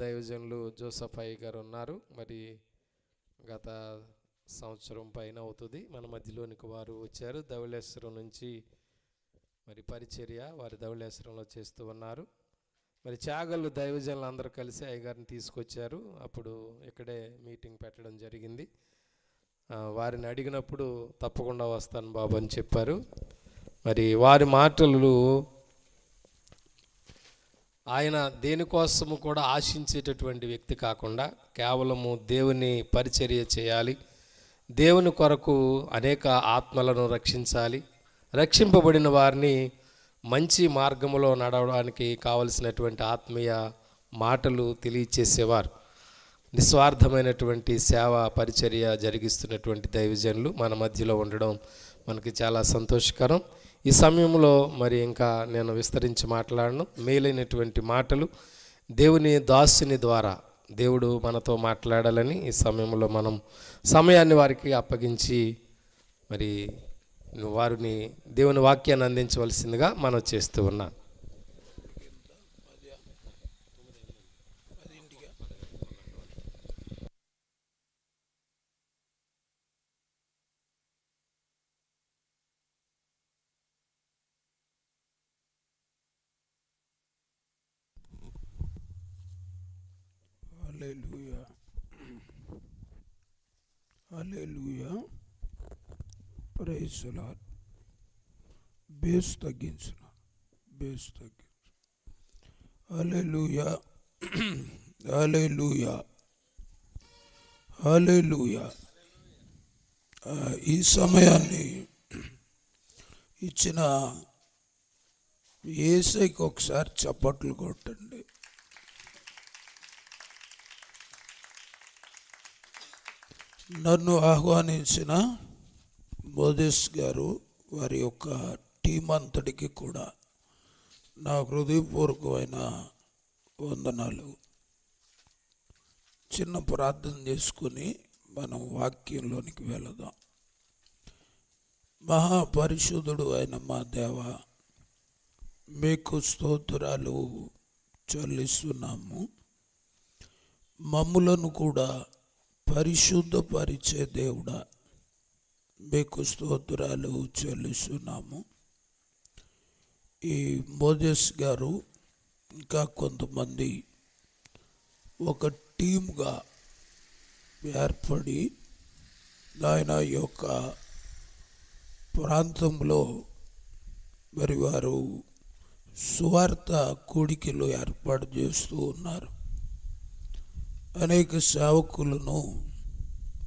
దైవజనులు జోసఫ్ అయ్య గారు ఉన్నారు. మరి గత సంవత్సరం పైన అవుతుంది మన మధ్యలోనికి వారు వచ్చారు. ధవళేశ్వరం నుంచి మరి పరిచర్య వారి ధవళేశ్వరంలో చేస్తూ ఉన్నారు. మరి చాగళ్ళు దైవజనులు అందరూ కలిసి అయ్యగారిని తీసుకొచ్చారు. అప్పుడు ఇక్కడే మీటింగ్ పెట్టడం జరిగింది. వారిని అడిగినప్పుడు తప్పకుండా వస్తాను బాబు అని చెప్పారు. మరి వారి మాటలు ఆయన దేనికోసము కూడా ఆశించేటటువంటి వ్యక్తి కాకుండా కేవలము దేవుని పరిచర్య చేయాలి, దేవుని కొరకు అనేక ఆత్మలను రక్షించాలి, రక్షింపబడిన వారిని మంచి మార్గంలో నడవడానికి కావలసినటువంటి ఆత్మీయ మాటలు తెలియచేసేవారు. నిస్వార్థమైనటువంటి సేవ పరిచర్య జరిగిస్తున్నటువంటి దైవజనులు మన మధ్యలో ఉండడం మనకి చాలా సంతోషకరం. ఈ సమయంలో మరి ఇంకా నేను విస్తరించి మాట్లాడను. మేలైనటువంటి మాటలు దేవుని దాసుని ద్వారా దేవుడు మనతో మాట్లాడాలని ఈ సమయంలో మనం సమయాన్ని వారికి అప్పగించి మరి వారిని దేవుని వాక్యాన్ని అందించవలసిందిగా మనం చేస్తూ ఉన్నాం. హల్లెలూయా, హల్లెలూయా, ప్రైజ్ ది లార్డ్. బేస్ తగ్గించిన హల్లెలూయా, హల్లెలూయా, హల్లెలూయా. ఈ సమయాన్ని ఇచ్చిన యేసయ్యకి ఒకసారి చప్పట్లు కొట్టండి. నన్ను ఆహ్వానించిన మోదెస్ గారు వారి యొక్క టీం అంతటికి కూడా నా హృదయపూర్వకమైన వందనాలు. చిన్న ప్రార్థన చేసుకుని మనం వాక్యంలోనికి వెళదాం. మహాపరిశుద్ధుడు అయిన మా దేవ, మీకు స్తోత్రాలు చెల్లిస్తున్నాము. మమ్ములను కూడా పరిశుద్ధపరిచే దేవుడా, మీకు స్తోత్రాలు చెల్లిస్తున్నాము. ఈ మోదెస్ గారు ఇంకా కొంతమంది ఒక టీమ్గా ఏర్పడి ఆయన యొక్క ప్రాంతంలో మరి వారు సువార్త కూడికలు ఏర్పాటు చేస్తూ ఉన్నారు. అనేక సేవకులను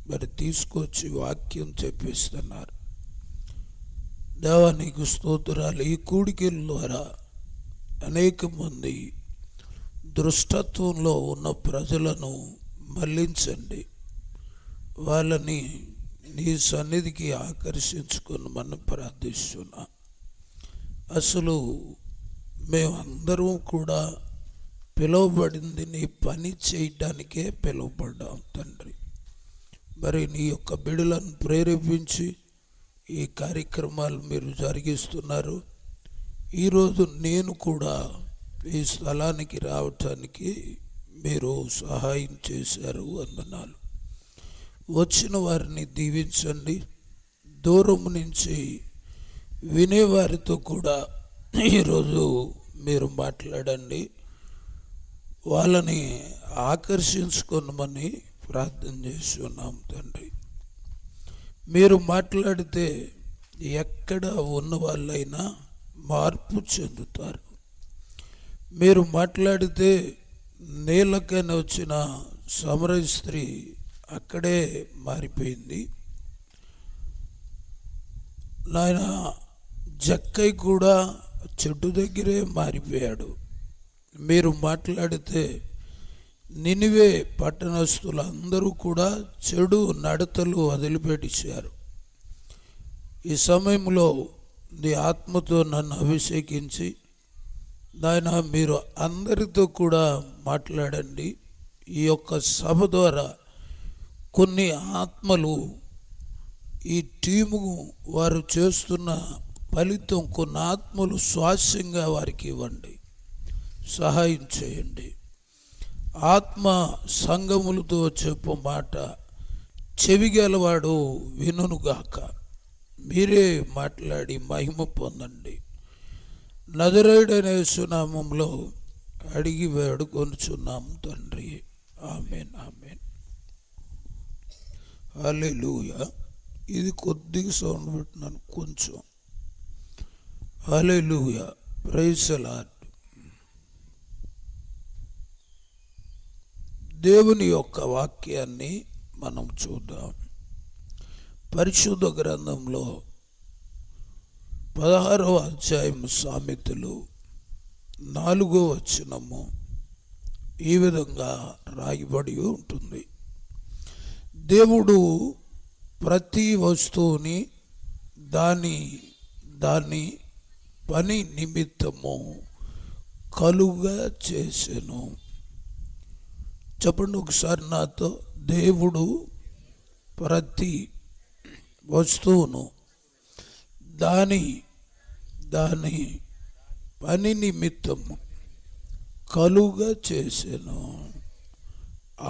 మరి తీసుకొచ్చి వాక్యం చెప్పిస్తున్నారు. దేవా నీకు స్తోత్రాలు. ఈ కూడికల ద్వారా అనేక మంది దుష్టత్వంలో ఉన్న ప్రజలను మళ్లించండి, వాళ్ళని నీ సన్నిధికి ఆకర్షించుకొని మనం ప్రార్థిస్తున్నా. అసలు మేమందరం కూడా పిలువబడింది నీ పని చేయడానికే పిలువబడ్డాం తండ్రి. మరి నీ యొక్క బిడ్డలను ప్రేరేపించి ఈ కార్యక్రమాలు మీరు జరిగిస్తున్నారు. ఈరోజు నేను కూడా ఈ స్థలానికి రావటానికి మీరు సహాయం చేశారు, వందనాలు. వచ్చిన వారిని దీవించండి. దూరం నుంచి వినేవారితో కూడా ఈరోజు మీరు మాట్లాడండి, వాళ్ళని ఆకర్షించుకోమని ప్రార్థన చేస్తున్నాం తండ్రి. మీరు మాట్లాడితే ఎక్కడ ఉన్న వాళ్ళైనా మార్పు చెందుతారు. మీరు మాట్లాడితే నీళ్ళకైనా వచ్చిన సమరయ స్త్రీ అక్కడే మారిపోయింది. నాయన జక్కై కూడా చెట్టు దగ్గరే మారిపోయాడు. మీరు మాట్లాడితే నినివే పట్టణస్తులందరూ కూడా చెడు నడతలు వదిలిపెట్టించారు. ఈ సమయంలో నీ ఆత్మతో నన్ను అభిషేకించి నాయన మీరు అందరితో కూడా మాట్లాడండి. ఈ యొక్క సభ ద్వారా కొన్ని ఆత్మలు ఈ టీము వారు చేస్తున్న ఫలితం కొన్ని ఆత్మలు స్వాస్యంగా వారికి ఇవ్వండి, సహాయం చేయండి. ఆత్మ సంగములతో చెప్పు మాట చెవిగలవాడు వినుగాక. మీరే మాట్లాడి మహిమ పొందండి. నజరేయుడైన యేసు నామములో అడిగి వేడుకొనుచున్నాము తండ్రి, ఆమేన్, ఆమేన్. హల్లెలూయా. ఇది కొద్దిగా సౌండ్ పెట్టినాను కొంచెం. హల్లెలూయా, ప్రైజ్ ది లార్డ్. దేవుని యొక్క వాక్యాన్ని మనం చూద్దాం. పరిశుద్ధ గ్రంథంలో 16వ అధ్యాయం సామెతలు 4వ వచనము ఈ విధంగా రాయబడి ఉంటుంది. దేవుడు ప్రతి వస్తువుని దాని పని నిమిత్తము కలుగా చేసెను. చెప్పండి ఒకసారి నాతో. దేవుడు ప్రతి వస్తువును దాని పని నిమిత్తము కలుగా చేసెను.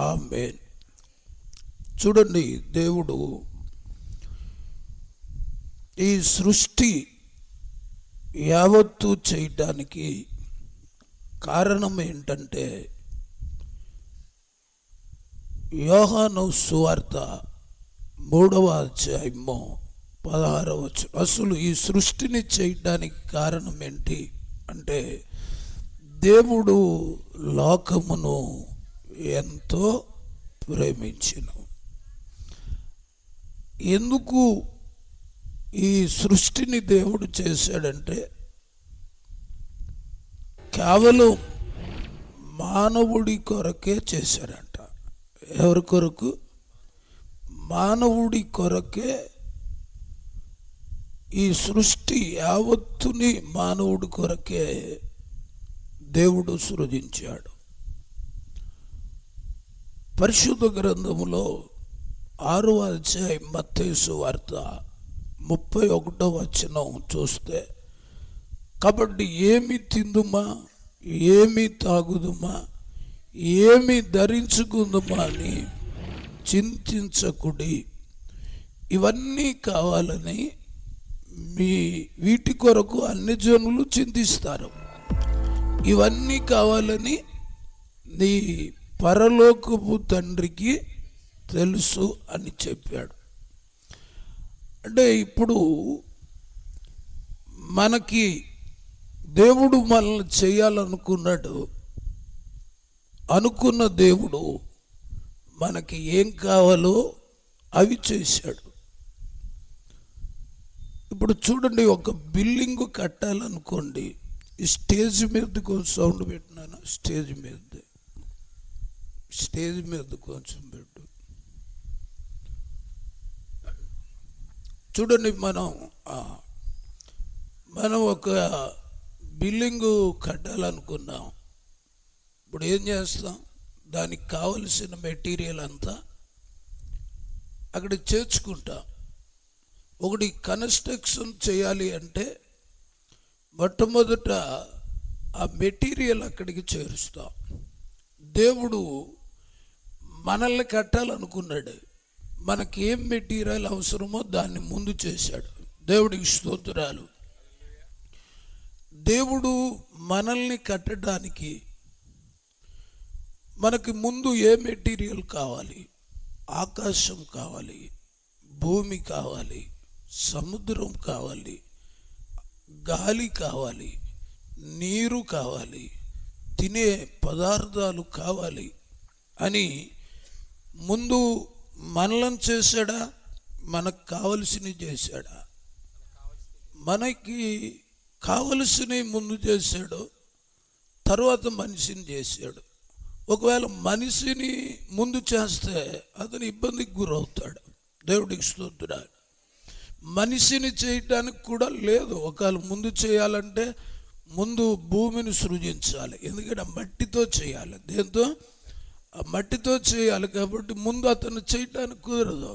ఆమేన్. చూడండి, దేవుడు ఈ సృష్టి యావత్తు చేయటానికి కారణం ఏంటంటే, యోహాను సువార్త 3వ అధ్యాయము 16వ వచనం. అసలు ఈ సృష్టిని చేయడానికి కారణం ఏంటి అంటే, దేవుడు లోకమును ఎంతో ప్రేమించెను. ఎందుకు ఈ సృష్టిని దేవుడు చేశాడంటే, కేవలం మానవుడి కొరకే చేశాడంట. ఎవరి కొరకు? మానవుడి కొరకే. ఈ సృష్టి యావత్తుని మానవుడి కొరకే దేవుడు సృజించాడు. పరిశుద్ధ గ్రంథములో 6వ అధ్యాయం మత్తయి సువార్త 31వ వచనం చూస్తే, కాబట్టి ఏమి తిందుమా, ఏమి తాగుదుమా, ఏమి ధరించుకుందుమా అని చింతించకుడి. ఇవన్నీ కావాలని వీటి కొరకు అన్ని జనులు చింతిస్తారు. ఇవన్నీ కావాలని నీ పరలోకపు తండ్రికి తెలుసు అని చెప్పాడు. అంటే ఇప్పుడు మనకి దేవుడు మనల్ని చేయాలనుకున్నాడు. అనుకున్న దేవుడు మనకి ఏం కావాలో అవి చేశాడు. ఇప్పుడు చూడండి, ఒక బిల్డింగ్ కట్టాలనుకోండి. ఈ స్టేజ్ మీదకి సౌండ్ పెట్టినాను. స్టేజ్ మీద కొంచెం పెట్టు. చూడండి, మనం ఒక బిల్డింగు కట్టాలనుకున్నాం. ఇప్పుడు ఏం చేస్తాం? దానికి కావలసిన మెటీరియల్ అంతా అక్కడ చేర్చుకుంటాం. ఒకటి కన్స్ట్రక్షన్ చేయాలి అంటే మొట్టమొదట ఆ మెటీరియల్ అక్కడికి చేరుస్తాం. దేవుడు మనల్ని కట్టాలనుకున్నాడు. మనకి ఏం మెటీరియల్ అవసరమో దాన్ని ముందు చేశాడు. దేవుడికి స్తోత్రాలు. దేవుడు మనల్ని కట్టడానికి మనకి ముందు ఏ మెటీరియల్ కావాలి? ఆకాశం కావాలి, భూమి కావాలి, సముద్రం కావాలి, గాలి కావాలి, నీరు కావాలి, తినే పదార్థాలు కావాలి అని ముందు మనలను చేశాడా? మనకు కావలసినవి చేశాడా? మనకి కావలసినవి ముందు చేశాడు, తర్వాత మనిషిని చేశాడు. ఒకవేళ మనిషిని ముందు చేస్తే అతను ఇబ్బందికి గురవుతాడు. దేవుడికి స్తోత్రాలు. మనిషిని చేయటానికి కూడా లేదు. ఒకవేళ ముందు చేయాలంటే ముందు భూమిని సృజించాలి. ఎందుకంటే మట్టితో చేయాలి. దేంతో? మట్టితో చేయాలి. కాబట్టి ముందు అతను చేయటానికి కుదరదు.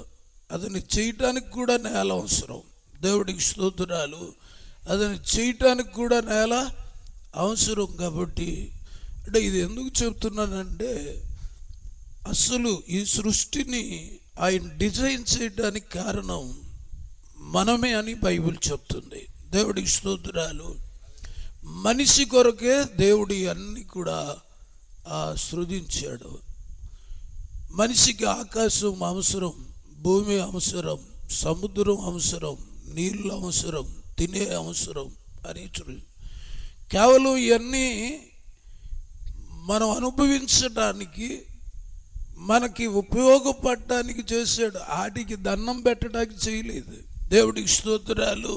అతను చేయటానికి కూడా నేల అవసరం. దేవుడికి స్తోత్రాలు. అతను చేయటానికి కూడా నేల అవసరం. కాబట్టి అంటే ఇది ఎందుకు చెప్తున్నానంటే, అసలు ఈ సృష్టిని ఆయన డిజైన్ చేయడానికి కారణం మనమే అని బైబిల్ చెప్తుంది. దేవుడికి స్తోత్రాలు. మనిషి కొరకే దేవుడి అన్ని కూడా సృజించాడు. మనిషికి ఆకాశం అవసరం, భూమి అవసరం, సముద్రం అవసరం, నీళ్ళు అవసరం, తినే అవసరం అని కేవలం ఇవన్నీ మనం అనుభవించడానికి, మనకి ఉపయోగపడటానికి చేశాడు. వాటికి దండం పెట్టడానికి చేయలేదు. దేవుడికి స్తోత్రాలు.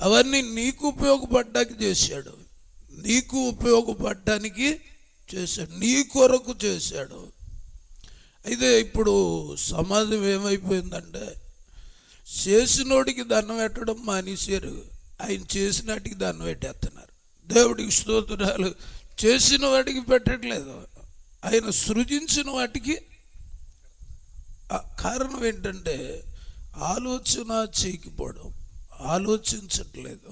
అవన్నీ నీకు ఉపయోగపడడానికి చేశాడు, నీకు ఉపయోగపడటానికి చేశాడు, నీ కొరకు చేశాడు. అయితే ఇప్పుడు సమాజం ఏమైపోయిందంటే, చేసినోడికి దండం పెట్టడం మానేశారు, ఆయన చేసినటికి దండం పెట్టేస్తున్నారు. దేవుడికి స్తోత్రాలు. చేసిన వాటికి పెట్టట్లేదు, ఆయన సృజించిన వాటికి. కారణం ఏంటంటే ఆలోచన చేయకపోవడం, ఆలోచించట్లేదు.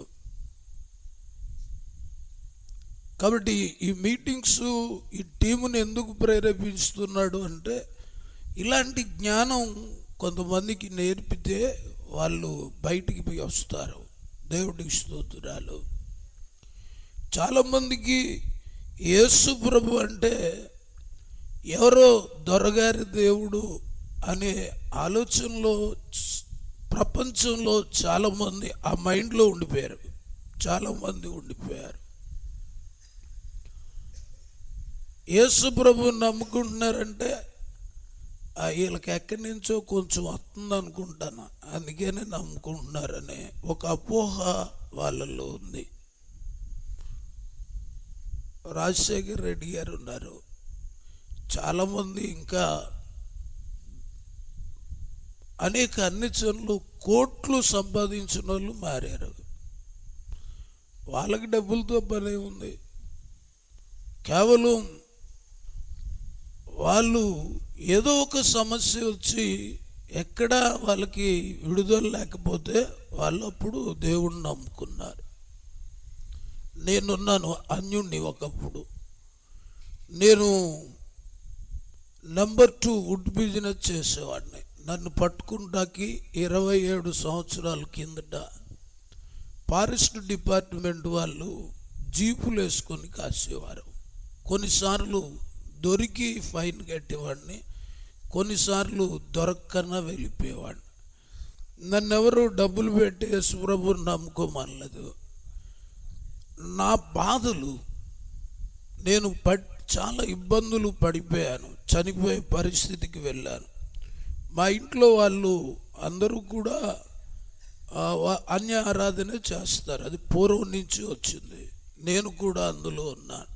కాబట్టి ఈ మీటింగ్స్ ఈ టీముని ఎందుకు ప్రేరేపిస్తున్నాడు అంటే, ఇలాంటి జ్ఞానం కొంతమందికి నేర్పితే వాళ్ళు బయటికి పోయి వస్తారు. దేవుడికి స్తోత్రాలు. చాలామందికి యేసు ప్రభు అంటే ఎవరో దొరగారి దేవుడు అనే ఆలోచనలో ప్రపంచంలో చాలామంది ఆ మైండ్లో ఉండిపోయారు. చాలామంది ఉండిపోయారు. యేసు ప్రభువుని నమ్ముకుంటున్నారంటే వీళ్ళకి ఎక్కడి నుంచో కొంచెం వస్తుంది అనుకుంటాను, అందుకనే నమ్ముకుంటున్నారనే ఒక అపోహ వాళ్ళల్లో ఉంది. రాజశేఖర్ రెడ్డి గారు ఉన్నారు, చాలామంది ఇంకా అనేక అన్ని చోట్ల కోట్లు సంపాదించిన వాళ్ళు మారారు. వాళ్ళకి డబ్బులతో పనే ఉంది. కేవలం వాళ్ళు ఏదో ఒక సమస్య వచ్చి ఎక్కడా వాళ్ళకి విడుదల లేకపోతే వాళ్ళు అప్పుడు దేవుణ్ణి నమ్ముకున్నారు. నేనున్నాను అన్యుణ్ణి. ఒకప్పుడు నేను నెంబర్ 2 వుడ్ బిజినెస్ చేసేవాడిని. నన్ను పట్టుకుంటాకి 27 సంవత్సరాల కిందట ఫారెస్ట్ డిపార్ట్మెంట్ వాళ్ళు జీపులు వేసుకొని కాసేవారు. కొన్నిసార్లు దొరికి ఫైన్ కట్టేవాడిని, కొన్నిసార్లు దొరక్కన్నా వెళ్ళిపోయేవాడిని. నన్ను ఎవరు డబ్బులు పెట్టి యేసుప్రభుని నమ్ముకోమనలేదు. నా బాధలు, నేను చాలా ఇబ్బందులు పడిపోయాను, చనిపోయే పరిస్థితికి వెళ్ళాను. మా ఇంట్లో వాళ్ళు అందరూ కూడా అన్య ఆరాధన చేస్తారు, అది పూర్వం నుంచి వచ్చింది. నేను కూడా అందులో ఉన్నాను.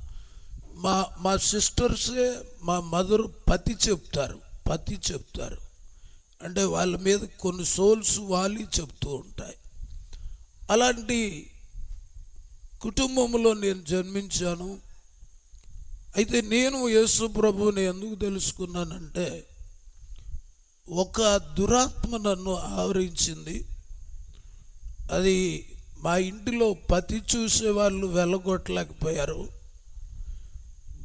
మా సిస్టర్సే మా మదర్ పతి చెప్తారు, అంటే వాళ్ళ మీద కొన్ని సోల్స్ వాలి చెప్తూ ఉంటాయి. అలాంటి కుటుంబంలో నేను జన్మించాను. అయితే నేను యేసు ప్రభువుని ఎందుకు తెలుసుకున్నానంటే, ఒక దురాత్మ నన్ను ఆవరించింది. అది మా ఇంటిలో పతి చూసే వాళ్ళు వెళ్ళగొట్టలేకపోయారు,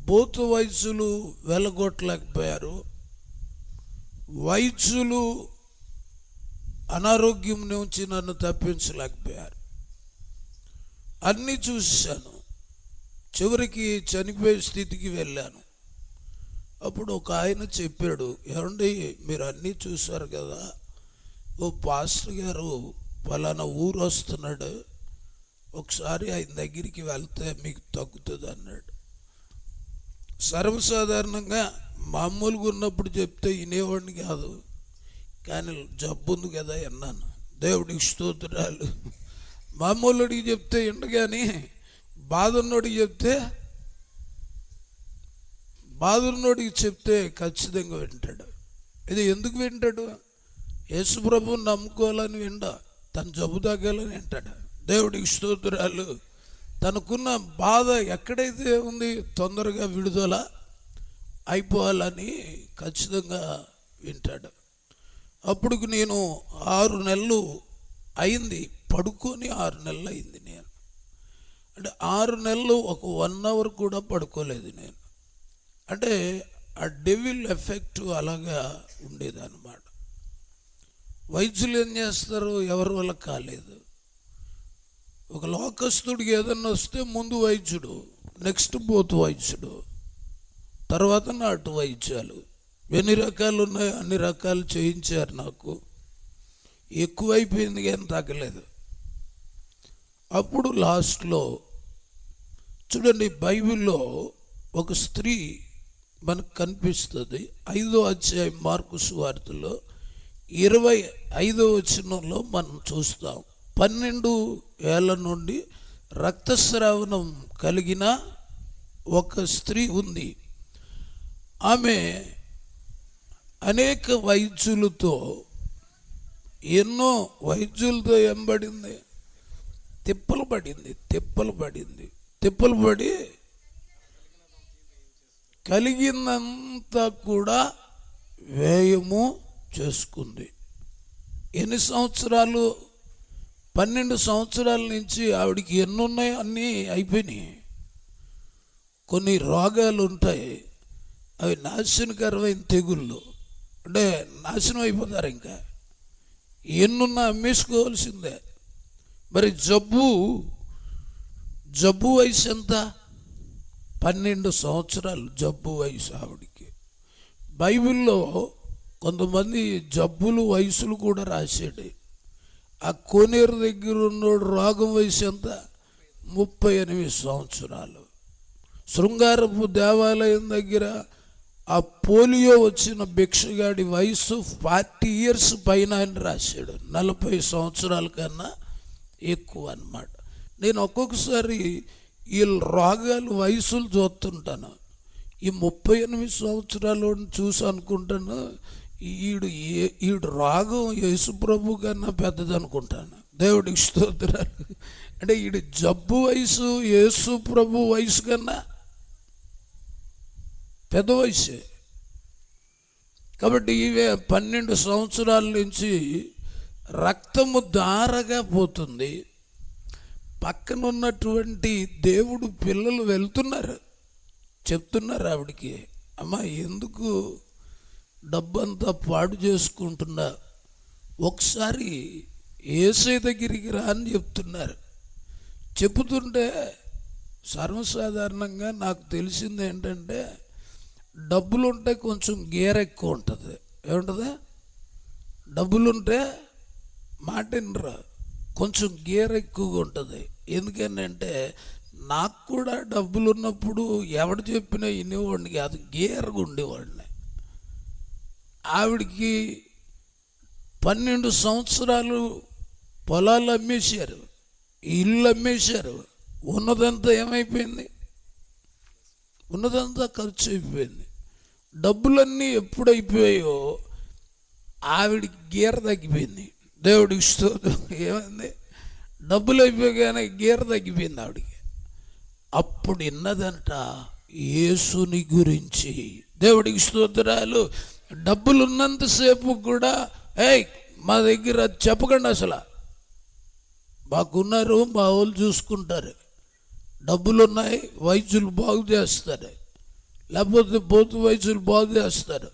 బోతు వైద్యులు వెళ్ళగొట్టలేకపోయారు, వైద్యులు అనారోగ్యం నుంచి నన్ను తప్పించలేకపోయారు. అన్నీ చూశాను, చివరికి చనిపోయే స్థితికి వెళ్ళాను. అప్పుడు ఒక ఆయన చెప్పాడు, ఏమండి మీరు అన్నీ చూశారు కదా, ఓ పాస్టర్ గారు ఫలానా ఊరు వస్తున్నాడు, ఒకసారి ఆయన దగ్గరికి వెళ్తే మీకు తగ్గుతుంది అన్నాడు. సర్వసాధారణంగా మామూలుగా ఉన్నప్పుడు చెప్తే వినేవాడిని కాదు, కానీ జబ్బు ఉంది కదా అన్నాను. దేవుడికి స్తోత్రాలు. మామూలుడికి చెప్తే ఎండు, కానీ బాధున్నోడికి చెప్తే ఖచ్చితంగా వింటాడు. ఇది ఎందుకు వింటాడు? యేసు ప్రభువుని నమ్ముకోవాలని విండా, తన జబ్బు తగ్గాలని వింటాడు. దేవుడికి స్తోత్రాలు. తనకున్న బాధ ఎక్కడైతే ఉంది తొందరగా విడుదల అయిపోవాలని ఖచ్చితంగా వింటాడు. అప్పుడు నేను 6 నెలలు అయింది, పడుకొని 6 నెలలు అయింది. నేను అంటే 6 నెలలు ఒక 1 అవర్ కూడా పడుకోలేదు నేను. అంటే ఆ డెవిల్ ఎఫెక్ట్ అలాగా ఉండేదన్నమాట. వైద్యులు ఏం చేస్తారు, ఎవరి వల్ల కాలేదు. ఒక లోకస్తుడికి ఏదన్నా వస్తే ముందు వైద్యుడు, నెక్స్ట్ బోతు వైద్యుడు, తర్వాత నాటు వైద్యాలు. ఎన్ని రకాలు ఉన్నాయో అన్ని రకాలు చేయించారు. నాకు ఎక్కువైపోయింది కానీ తగ్గలేదు. అప్పుడు లాస్ట్లో చూడండి, బైబిల్లో ఒక స్త్రీ మనకు కనిపిస్తుంది. 5వ అధ్యాయం మార్కు సువార్తలో 25వ వచనంలో మనం చూస్తాం. 12 ఏళ్ల నుండి రక్తస్రావణం కలిగిన ఒక స్త్రీ ఉంది. ఆమె అనేక వైద్యులతో, ఎన్నో వైద్యులతో ఎంబడింది, తిప్పలు పడి కలిగినంతా కూడా వ్యయము చేసుకుంది. ఎన్ని సంవత్సరాలు? 12 సంవత్సరాల నుంచి ఆవిడికి ఎన్నున్నాయో అన్నీ అయిపోయినాయి. కొన్ని రోగాలు ఉంటాయి, అవి నాశనకరమైన తెగుళ్ళు, అంటే నాశనం అయిపోతారు. ఇంకా ఎన్నున్నా అమ్మేసుకోవాల్సిందే. మరి జబ్బు వయసు ఎంత? 12 సంవత్సరాలు జబ్బు వయసు ఆవిడికి. బైబిల్లో కొంతమంది జబ్బులు వయసులు కూడా రాశాడు. ఆ కోనేరు దగ్గర ఉన్నోడు రోగం వయసు ఎంత? 38 సంవత్సరాలు. శృంగారపు దేవాలయం దగ్గర ఆ పోలియో వచ్చిన భిక్షగాడి వయసు 40 years పైన అని రాశాడు. 40 సంవత్సరాల కన్నా ఎక్కువ అన్నమాట. నేను ఒక్కొక్కసారి వీళ్ళ రోగాలు వయసులు చూస్తుంటాను. ఈ 38 సంవత్సరాలు చూసి అనుకుంటాను, ఈడు రోగం యేసుప్రభు కన్నా పెద్దది అనుకుంటాను. దేవుడికి స్తోత్రాలు. అంటే ఈడు జబ్బు వయసు యేసుప్రభు వయసు కన్నా పెద్ద వయసే. కాబట్టి ఇవే 12 సంవత్సరాల నుంచి రక్తము ధారగా పోతుంది. పక్కన ఉన్నటువంటి దేవుడు పిల్లలు వెళ్తున్నారు, చెప్తున్నారు ఆవిడికి, అమ్మా ఎందుకు డబ్బంతా పాడు చేసుకుంటున్నా, ఒకసారి యేసయ్య దగ్గరికి రా అని చెప్తున్నారు. చెబుతుంటే సర్వసాధారణంగా నాకు తెలిసింది ఏంటంటే, డబ్బులుంటే కొంచెం గేర్ ఎక్కువ ఉంటుంది. ఏముంటుంది? డబ్బులుంటే మాట వినరా, కొంచెం గేర్ ఎక్కువగా ఉంటుంది. ఎందుకనంటే నాకు కూడా డబ్బులు ఉన్నప్పుడు ఎవడు చెప్పినా వినేవాడిని కాదు, గేర్గా ఉండేవాడిని. ఆవిడికి 12 సంవత్సరాలు పొలాలు అమ్మేశారు, ఇల్లు అమ్మేశారు, ఉన్నదంతా ఏమైపోయింది? ఉన్నదంతా ఖర్చు అయిపోయింది. డబ్బులన్నీ ఎప్పుడైపోయాయో ఆవిడికి గీర తగ్గిపోయింది. దేవుడికి స్తోత్రం. ఏమైంది? డబ్బులు అయిపోయాగానే గీర తగ్గిపోయింది ఆవిడికి. అప్పుడు విన్నదంట యేసుని గురించి. దేవుడికి స్తోత్రాలు. డబ్బులు ఉన్నంతసేపు కూడా మా దగ్గర చెప్పకండి, అసలు మాకున్నారు, మా వాళ్ళు చూసుకుంటారు, డబ్బులు ఉన్నాయి, వైద్యులు బాగు చేస్తారు, లేకపోతే బోతు వైద్యులు బాగు చేస్తారు,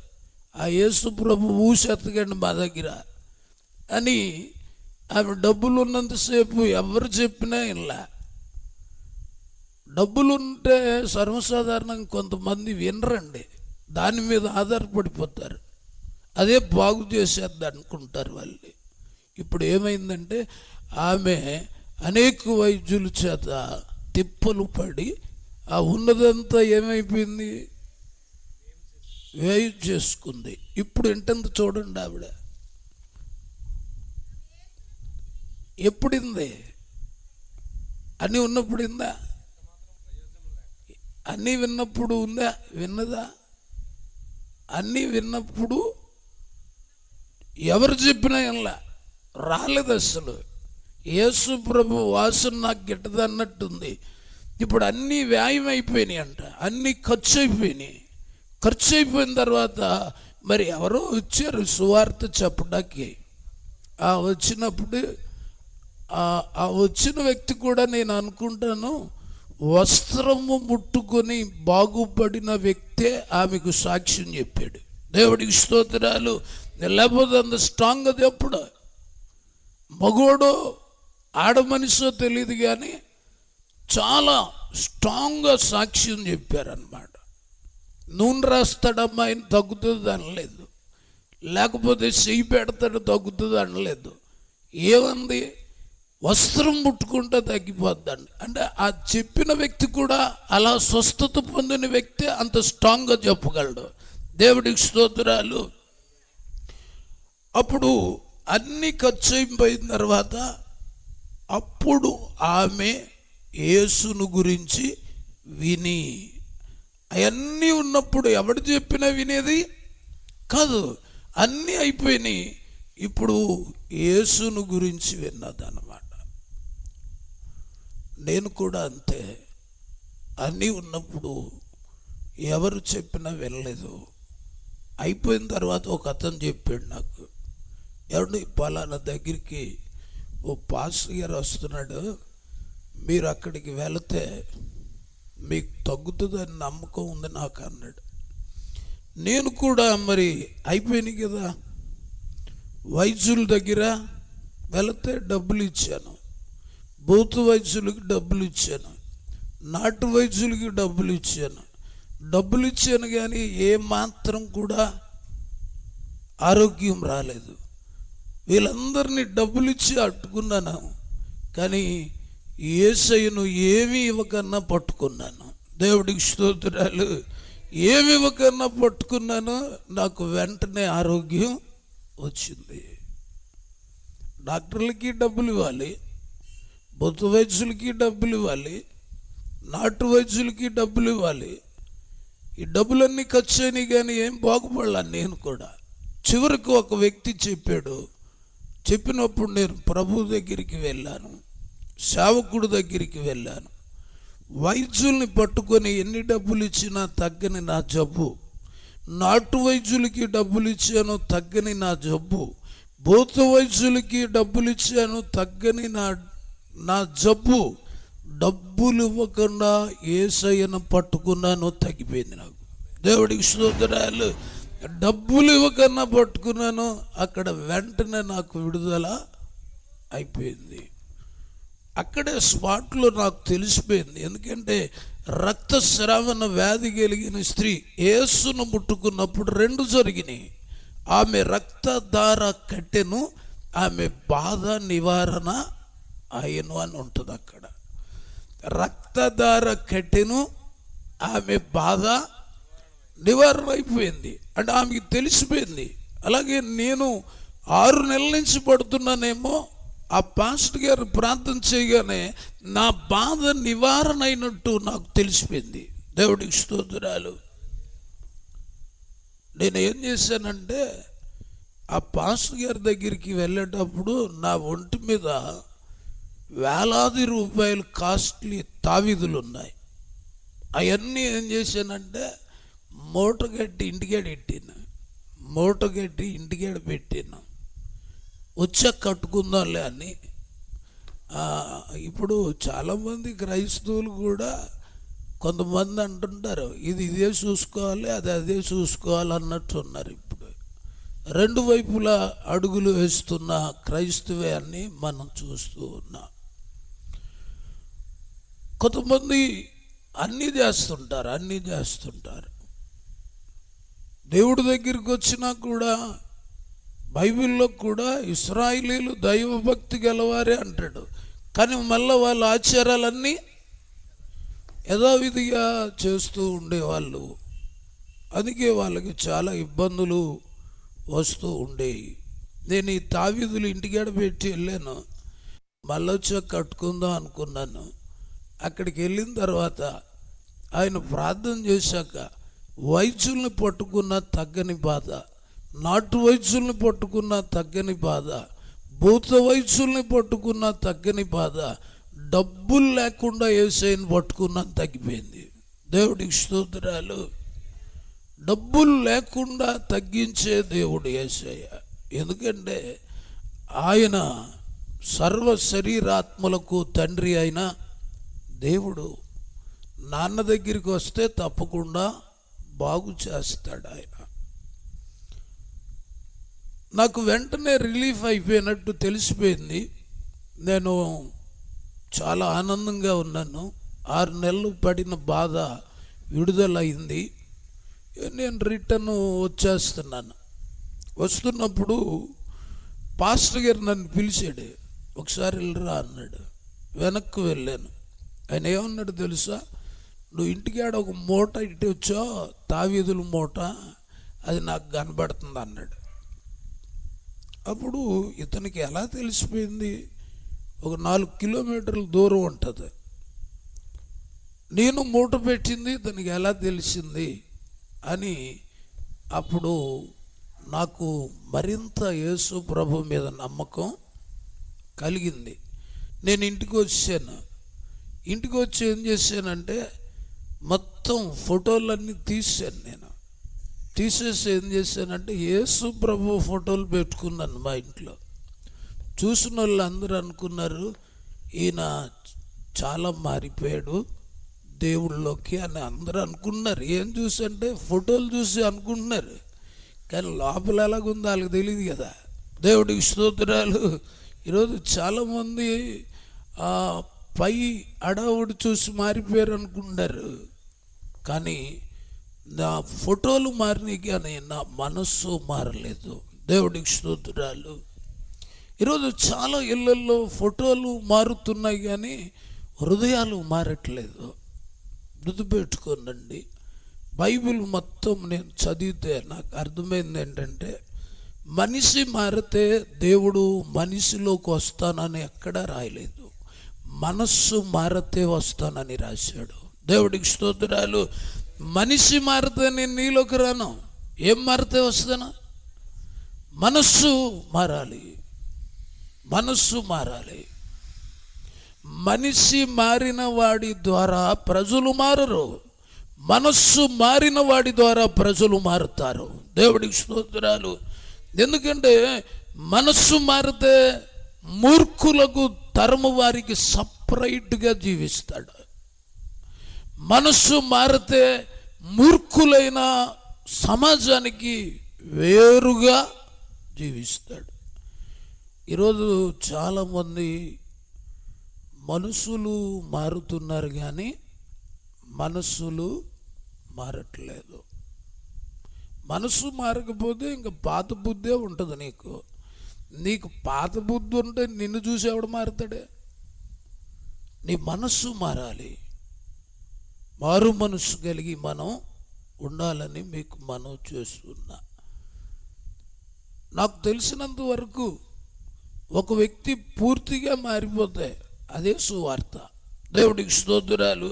ఆ యేసు ప్రభు ఊసెత్తకండి మా దగ్గర అని ఆమె డబ్బులు ఉన్నంతసేపు ఎవరు చెప్పినా ఇలా. డబ్బులు ఉంటే సర్వసాధారణంగా కొంతమంది వినరండి, దాని మీద ఆధారపడిపోతారు, అదే బాగు చేసేద్ది అనుకుంటారు వాళ్ళు. ఇప్పుడు ఏమైందంటే ఆమె అనేక వైద్యుల చేత తిప్పలు పడి ఆ ఉన్నదంతా ఏమైపోయింది? వ్యయం చేసుకుంది. ఇప్పుడు ఏంటంత చూడండి, ఆవిడ ఎప్పుడింది? అన్నీ ఉన్నప్పుడు ఇందా? అన్నీ విన్నప్పుడు ఉందా? విన్నదా? అన్నీ విన్నప్పుడు ఎవరు చెప్పినా ఇలా రాలేదు అసలు. యేసు ప్రభు వాసన నాకు గిట్టదు అన్నట్టుంది. ఇప్పుడు అన్నీ వ్యాయం అయిపోయినాయి అంట, అన్నీ ఖర్చు అయిపోయినాయి. ఖర్చు అయిపోయిన తర్వాత మరి ఎవరో వచ్చారు సువార్త చెప్పడానికి. వచ్చినప్పుడు ఆ వచ్చిన వ్యక్తి కూడా నేను అనుకుంటాను వస్త్రము ముట్టుకొని బాగుపడిన వ్యక్తే ఆమెకు సాక్ష్యం చెప్పాడు. దేవుడికి స్తోత్రాలు. లేకపోతే అంత స్ట్రాంగ్ అది ఎప్పుడు మగోడో ఆడ మనిషో తెలియదు కానీ చాలా స్ట్రాంగ్గా సాక్ష్యం చెప్పారన్నమాట. నూనె రాస్తాడమ్మా ఆయన తగ్గుతుంది అనలేదు, లేకపోతే చెయ్యి పెడతాడు తగ్గుతుంది అనలేదు. ఏమంది? వస్త్రం ముట్టుకుంటే తగ్గిపోద్దండి. అంటే ఆ చెప్పిన వ్యక్తి కూడా అలా స్వస్థత పొందిన వ్యక్తి అంత స్ట్రాంగ్గా చెప్పగలడు. దేవుడికి స్తోత్రాలు. అప్పుడు అన్నీ ఖర్చు అయిపోయిన తర్వాత అప్పుడు ఆమె యేసును గురించి విని, అవన్నీ ఉన్నప్పుడు ఎవడు చెప్పినా వినేది కాదు, అన్నీ అయిపోయినాయి. ఇప్పుడు యేసును గురించి విన్నదన్నమాట. నేను కూడా అంతే, అన్నీ ఉన్నప్పుడు ఎవరు చెప్పినా వినలేదు. అయిపోయిన తర్వాత ఒక అతను చెప్పాడు నాకు, ఎవడు పలానా దగ్గరికి ఓ పాస్టర్ గారు వస్తున్నాడు, మీరు అక్కడికి వెళితే మీకు తగ్గుతుందని నమ్మకం ఉంది నాకు అన్నాడు. నేను కూడా మరి అయిపోయినాయి కదా, వైద్యుల దగ్గర వెళితే డబ్బులు ఇచ్చాను, భూత వైద్యులకి డబ్బులు ఇచ్చాను, నాటు వైద్యులకి డబ్బులు ఇచ్చాను కానీ ఏమాత్రం కూడా ఆరోగ్యం రాలేదు. వీళ్ళందరినీ డబ్బులు ఇచ్చి అట్టుకున్నాను కానీ యేసయ్యను ఏమీ ఇవ్వకన్నా పట్టుకున్నాను. దేవుడికి స్తోత్రాలు. ఏమి ఇవ్వకన్నా పట్టుకున్నాను, నాకు వెంటనే ఆరోగ్యం వచ్చింది. డాక్టర్లకి డబ్బులు ఇవ్వాలి, భూత వైద్యులకి డబ్బులు ఇవ్వాలి, నాటు వైద్యులకి డబ్బులు ఇవ్వాలి. ఈ డబ్బులన్నీ ఖర్చు అయినాయి కానీ ఏం బాగుపడలేను నేను కూడా. చివరికి ఒక వ్యక్తి చెప్పినప్పుడు నేను ప్రభు దగ్గరికి వెళ్ళాను, సేవకుడు దగ్గరికి వెళ్ళాను. వైద్యుల్ని పట్టుకొని ఎన్ని డబ్బులు ఇచ్చినా తగ్గని నా జబ్బు, నాటు వైద్యులకి డబ్బులు ఇచ్చాను తగ్గని నా జబ్బు, భూత వైద్యులకి డబ్బులు ఇచ్చాను తగ్గని నా జబ్బు. డబ్బులు ఇవ్వకుండా యేసయ్యను పట్టుకున్నాను, తగ్గిపోయింది నాకు. దేవుడికి స్తోత్రాలు. డబ్బులు ఇవ్వకన్నా పట్టుకున్నాను, అక్కడ వెంటనే నాకు విడుదల అయిపోయింది. అక్కడే స్పాట్లో నాకు తెలిసిపోయింది. ఎందుకంటే రక్తస్రావణ వ్యాధి కలిగిన స్త్రీ యేసును ముట్టుకున్నప్పుడు రెండు జరిగినాయి. ఆమె రక్తధార కట్టెను, ఆమె బాధ నివారణ అయ్యను అని ఉంటుంది అక్కడ. రక్తధార కట్టెను, ఆమె బాధ నివారణ అయిపోయింది. అంటే ఆమెకి తెలిసిపోయింది. అలాగే నేను 6 నెలల నుంచి పడుతున్నానేమో, ఆ పాస్టర్ గారు ప్రార్థన చేయగానే నా బాధ నివారణ అయినట్టు నాకు తెలిసిపోయింది. దేవుడికి స్తోత్రాలు. నేను ఏం చేశానంటే ఆ పాస్టర్ గారి దగ్గరికి వెళ్ళేటప్పుడు నా ఒంటి మీద వేలాది రూపాయలు కాస్ట్లీ తావీదులు ఉన్నాయి. అవన్నీ ఏం చేశానంటే మూటగట్టి ఇంటికాడ పెట్టాను. వచ్చా కట్టుకుందాంలే అని. ఇప్పుడు చాలామంది క్రైస్తవులు కూడా కొంతమంది అంటుంటారు, ఇదే చూసుకోవాలి, అదే చూసుకోవాలి అన్నట్టు ఉన్నారు. ఇప్పుడు రెండు వైపులా అడుగులు వేస్తున్న క్రైస్తవే అని మనం చూస్తూ ఉన్నాం. కొంతమంది అన్నీ చేస్తుంటారు. దేవుడి దగ్గరికి వచ్చినా కూడా బైబిల్లో కూడా ఇశ్రాయేలీయులు దైవభక్తి గలవారే అంటాడు. కానీ మళ్ళీ వాళ్ళ ఆచారాలన్నీ యథావిధిగా చేస్తూ ఉండేవాళ్ళు. అందుకే వాళ్ళకి చాలా ఇబ్బందులు వస్తూ ఉండేవి. నేను ఈ తావీదులు ఇంటికాడ పెట్టి వెళ్ళాను, మళ్ళీ వచ్చా కట్టుకుందాం అనుకున్నాను. అక్కడికి వెళ్ళిన తర్వాత ఆయన ప్రార్థన చేశాక వైద్యుల్ని పట్టుకున్న తగ్గని బాధ, నాటు వైద్యుల్ని పట్టుకున్న తగ్గని బాధ, భూత వైద్యుల్ని పట్టుకున్న తగ్గని బాధ, డబ్బులు లేకుండా యేసయ్యను పట్టుకున్నా తగ్గిపోయింది. దేవుడికి స్తోత్రాలు. డబ్బులు లేకుండా తగ్గించే దేవుడు యేసయ్య. ఎందుకంటే ఆయన సర్వ శరీరాత్మలకు తండ్రి అయిన దేవుడు. నాన్న దగ్గరికి వస్తే తప్పకుండా బాగు చేస్తాడు ఆయన. నాకు వెంటనే రిలీఫ్ అయిపోయినట్టు తెలిసిపోయింది. నేను చాలా ఆనందంగా ఉన్నాను. 6 నెలలు పడిన బాధ విడుదలైంది. నేను రిటర్న్ వచ్చేస్తున్నాను. వస్తున్నప్పుడు పాస్టర్ గారు నన్ను పిలిచాడు. ఒకసారి వెళ్ళరా అన్నాడు. వెనక్కి వెళ్ళాను. ఆయన ఏమన్నాడు తెలుసా? నువ్వు ఇంటికి ఆడ ఒక మూట ఇటు వచ్చా, తావీదుల మూట, అది నాకు కనబడుతుంది అన్నాడు. అప్పుడు ఇతనికి ఎలా తెలిసిపోయింది? ఒక 4 కిలోమీటర్ల దూరం ఉంటుంది. నేను మూట పెట్టింది ఇతనికి ఎలా తెలిసింది అని అప్పుడు నాకు మరింత యేసు ప్రభు మీద నమ్మకం కలిగింది. నేను ఇంటికి వచ్చాను. ఇంటికి వచ్చి ఏం చేశానంటే మొత్తం ఫోటోలన్నీ తీసాను. నేను తీసేసి ఏం చేశానంటే యేసు ప్రభు ఫోటోలు పెట్టుకున్నాను మా ఇంట్లో. చూసిన వాళ్ళు అందరూ అనుకున్నారు ఈయన చాలా మారిపోయాడు దేవుళ్ళలోకి అని అందరూ అనుకున్నారు. ఏం చూసి అంటే ఫోటోలు చూసి అనుకుంటున్నారు, కానీ లోపల ఎలాగుందో వాళ్ళకి తెలియదు కదా. దేవుడికి స్తోత్రాలు. ఈరోజు చాలామంది పై అడవుడు చూసి మారిపోయారు అనుకుంటారు, కానీ నా ఫోటోలు మారినాయి కానీ నా మనస్సు మారలేదు. దేవుడికి స్తోత్రాలు. ఈరోజు చాలా ఇళ్ళల్లో ఫోటోలు మారుతున్నాయి కానీ హృదయాలు మారట్లేదు. గుర్తుపెట్టుకోనండి, బైబిల్ మొత్తం నేను చదివితే నాకు అర్థమైంది ఏంటంటే మనిషి మారితే దేవుడు మనిషిలోకి వస్తానని ఎక్కడా రాయలేదు, మనస్సు మారితే వస్తానని రాశాడు. దేవుడికి స్తోత్రాలు. మనిషి మారితే నేను నీలోకి రాను. ఏం మారితే వస్తానా? మనస్సు మారాలి. మనస్సు మారాలి. మనిషి మారిన వాడి ద్వారా ప్రజలు మారరు, మనస్సు మారిన వాడి ద్వారా ప్రజలు మారుతారు. దేవుడికి స్తోత్రాలు. ఎందుకంటే మనస్సు మారితే మూర్ఖులకు తరము వారికి సపరేట్గా జీవిస్తాడు. మనస్సు మారితే మూర్ఖులైన సమాజానికి వేరుగా జీవిస్తాడు. ఈరోజు చాలామంది మనుషులు మారుతున్నారు కానీ మనస్సులు మారట్లేదు. మనసు మారకపోతే ఇంకా పాత బుద్ధే ఉంటుంది నీకు. నీకు పాత బుద్ధి ఉంటే నిన్ను చూసి ఎవడు మారుతాడే? నీ మనస్సు మారాలి. మారు మనస్సు కలిగి మనం ఉండాలని మీకు మనం చేస్తున్నా. నాకు తెలిసినంత వరకు ఒక వ్యక్తి పూర్తిగా మారిపోతే అదే సువార్త. దేవుడికి స్తోత్రాలు.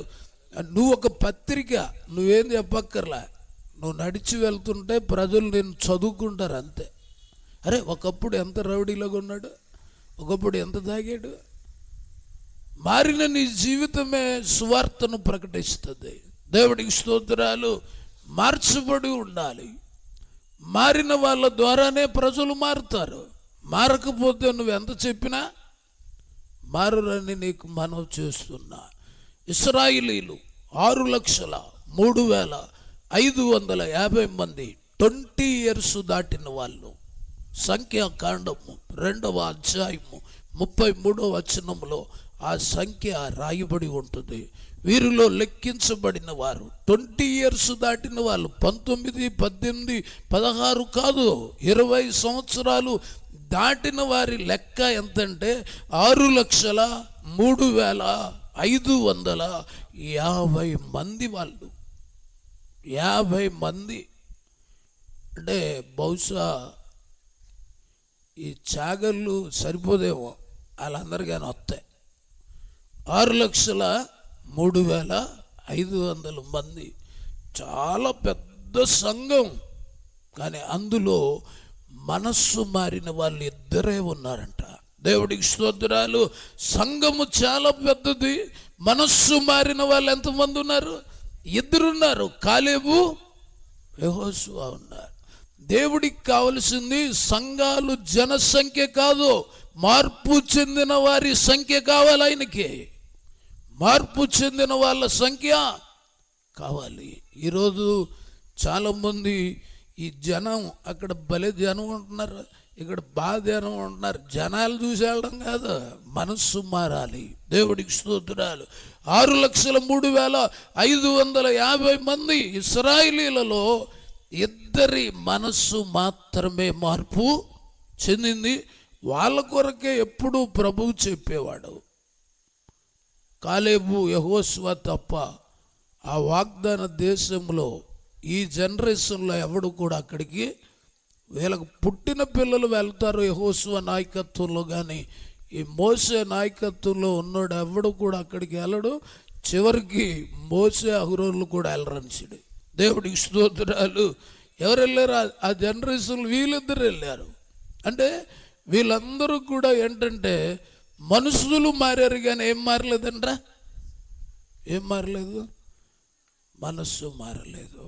నువ్వు ఒక పత్రిక, నువ్వేం చెప్పక్కర్లా, నువ్వు నడిచి వెళ్తుంటే ప్రజలు నేను చదువుకుంటారు అంతే. అరే ఒకప్పుడు ఎంత రౌడీలాగా ఉన్నాడు, ఒకప్పుడు ఎంత తాగాడు. మారిన నీ జీవితమే సువార్తను ప్రకటిస్తుంది. దేవుడికి స్తోత్రాలు. మార్చబడి ఉండాలి. మారిన వాళ్ళ ద్వారానే ప్రజలు మారుతారు. మారకపోతే నువ్వు ఎంత చెప్పినా మారురని నీకు మనవి చేస్తున్నా. ఇశ్రాయేలీలు 6,03,550 మంది 20 years దాటిన వాళ్ళు. సంఖ్యాకాండము 2వ అధ్యాయము 33వ వచనంలో ఆ సంఖ్య రాయబడి ఉంటుంది. వీరిలో లెక్కించబడిన వారు 20 years దాటిన వాళ్ళు 19, 18, 16 కాదు, 20 సంవత్సరాలు దాటిన వారి లెక్క ఎంతంటే 6,03,550 మంది. వాళ్ళు 50 మంది అంటే బహుశా ఈ చాగళ్ళు సరిపోదేమో, వాళ్ళందరికీ వస్తాయి. 6,03,550 మంది చాలా పెద్ద సంఘం. కానీ అందులో మనస్సు మారిన వాళ్ళు 2 ఉన్నారంట. దేవుడికి స్తోత్రాలు. సంఘము చాలా పెద్దది, మనస్సు మారిన వాళ్ళు ఎంతమంది ఉన్నారు? 2 ఉన్నారు. కాలేబు, యెహోషువ ఉన్నారు. దేవుడికి కావలసింది సంఘాలు జనసంఖ్య కాదు, మార్పు చెందిన వారి సంఖ్య కావాలి. ఆయనకి మార్పు చెందిన వాళ్ళ సంఖ్య కావాలి. ఈరోజు చాలామంది ఈ జనం అక్కడ భలే జనం ఉంటున్నారు, ఇక్కడ బాగా జనం ఉంటున్నారు. జనాలు చూసి వెళ్ళడం కాదు, మనస్సు మారాలి. దేవుడికి స్తోత్రాలు. 6,03,550 మంది ఇశ్రాయేలీలలో 2 మనస్సు మాత్రమే మార్పు చెందింది. వాళ్ళ కొరకే ఎప్పుడూ ప్రభువు చెప్పేవాడు. కాలేబు, యెహోషువ తప్ప ఆ వాగ్దాన దేశంలో ఈ జనరేషన్లో ఎవడు కూడా అక్కడికి వీళ్ళకు పుట్టిన పిల్లలు వెళ్తారు యెహోషువ నాయకత్వంలో, కానీ ఈ మోసే నాయకత్వంలో ఉన్నాడు ఎవడు కూడా అక్కడికి వెళ్ళడు. చివరికి మోసే అహరోన్లు కూడా వెళ్ళరనిసిడు. దేవుడికి స్తోత్రాలు. ఎవరు వెళ్ళారు? ఆ జనరేషన్ వీళ్ళిద్దరు వెళ్ళారు. అంటే వీళ్ళందరూ కూడా ఏంటంటే మనుషులు మారారు, కానీ ఏం మారలేదంట? ఏం మారలేదు? మనస్సు మారలేదు.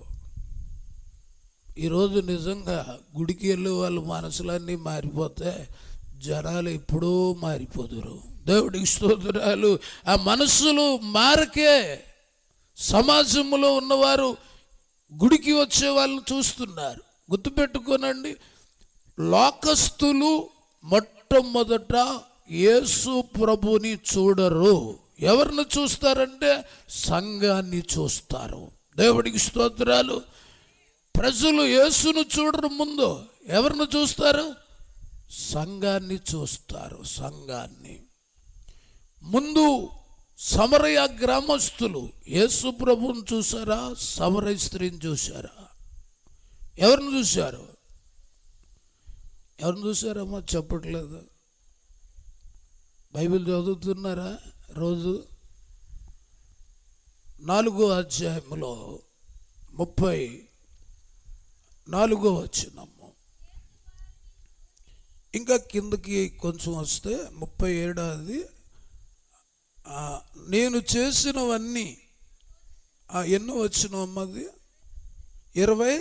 ఈరోజు నిజంగా గుడికి వెళ్ళే వాళ్ళ మనసులన్నీ మారిపోతే జనాలు ఎప్పుడూ మారిపోదురు. దేవుడికి స్తోత్రాలు. ఆ మనస్సులు మారకే సమాజంలో ఉన్నవారు గుడికి వచ్చే వాళ్ళని చూస్తున్నారు. గుర్తుపెట్టుకోనండి, లోకస్తులు మొట్టమొదట యేసు ప్రభుని చూడరు. ఎవరిని చూస్తారంటే సంఘాన్ని చూస్తారు. దేవుడికి స్తోత్రాలు. ప్రజలు యేసును చూడరు, ముందు ఎవరిని చూస్తారు? సంఘాన్ని చూస్తారు. సంఘాన్ని ముందు సమరయ గ్రామస్తులు యేసు ప్రభువుని చూసారా? సమరయ స్త్రీని చూసారా? ఎవరిని చూశారు? ఎవరిని చూసారమ్మా? చెప్పట్లేదు. బైబిల్ చదువుతున్నారా? రోజు 4వ అధ్యాయంలో 34వ వచనము, ఇంకా కిందకి కొంచెం వస్తే 37ది, నేను చేసినవన్నీ ఎన్నో వచ్చినమ్మది 39.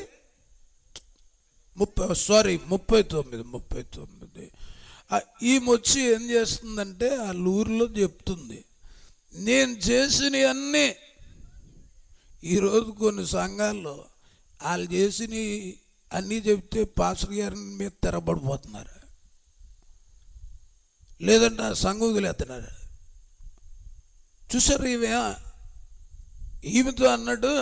ఈమె వచ్చి ఏం చేస్తుందంటే వాళ్ళ ఊరిలో చెప్తుంది, నేను చేసినవన్నీ. ఈరోజు కొన్ని సంఘాల్లో వాళ్ళు చేసినవి అన్నీ చెప్తే పాస్టర్ గారి మీద తెరబడిపోతున్నారు, లేదంటే ఆ సంఘం వదిలేస్తున్నారు. చూసారు? ఈమెతో అన్నాడు,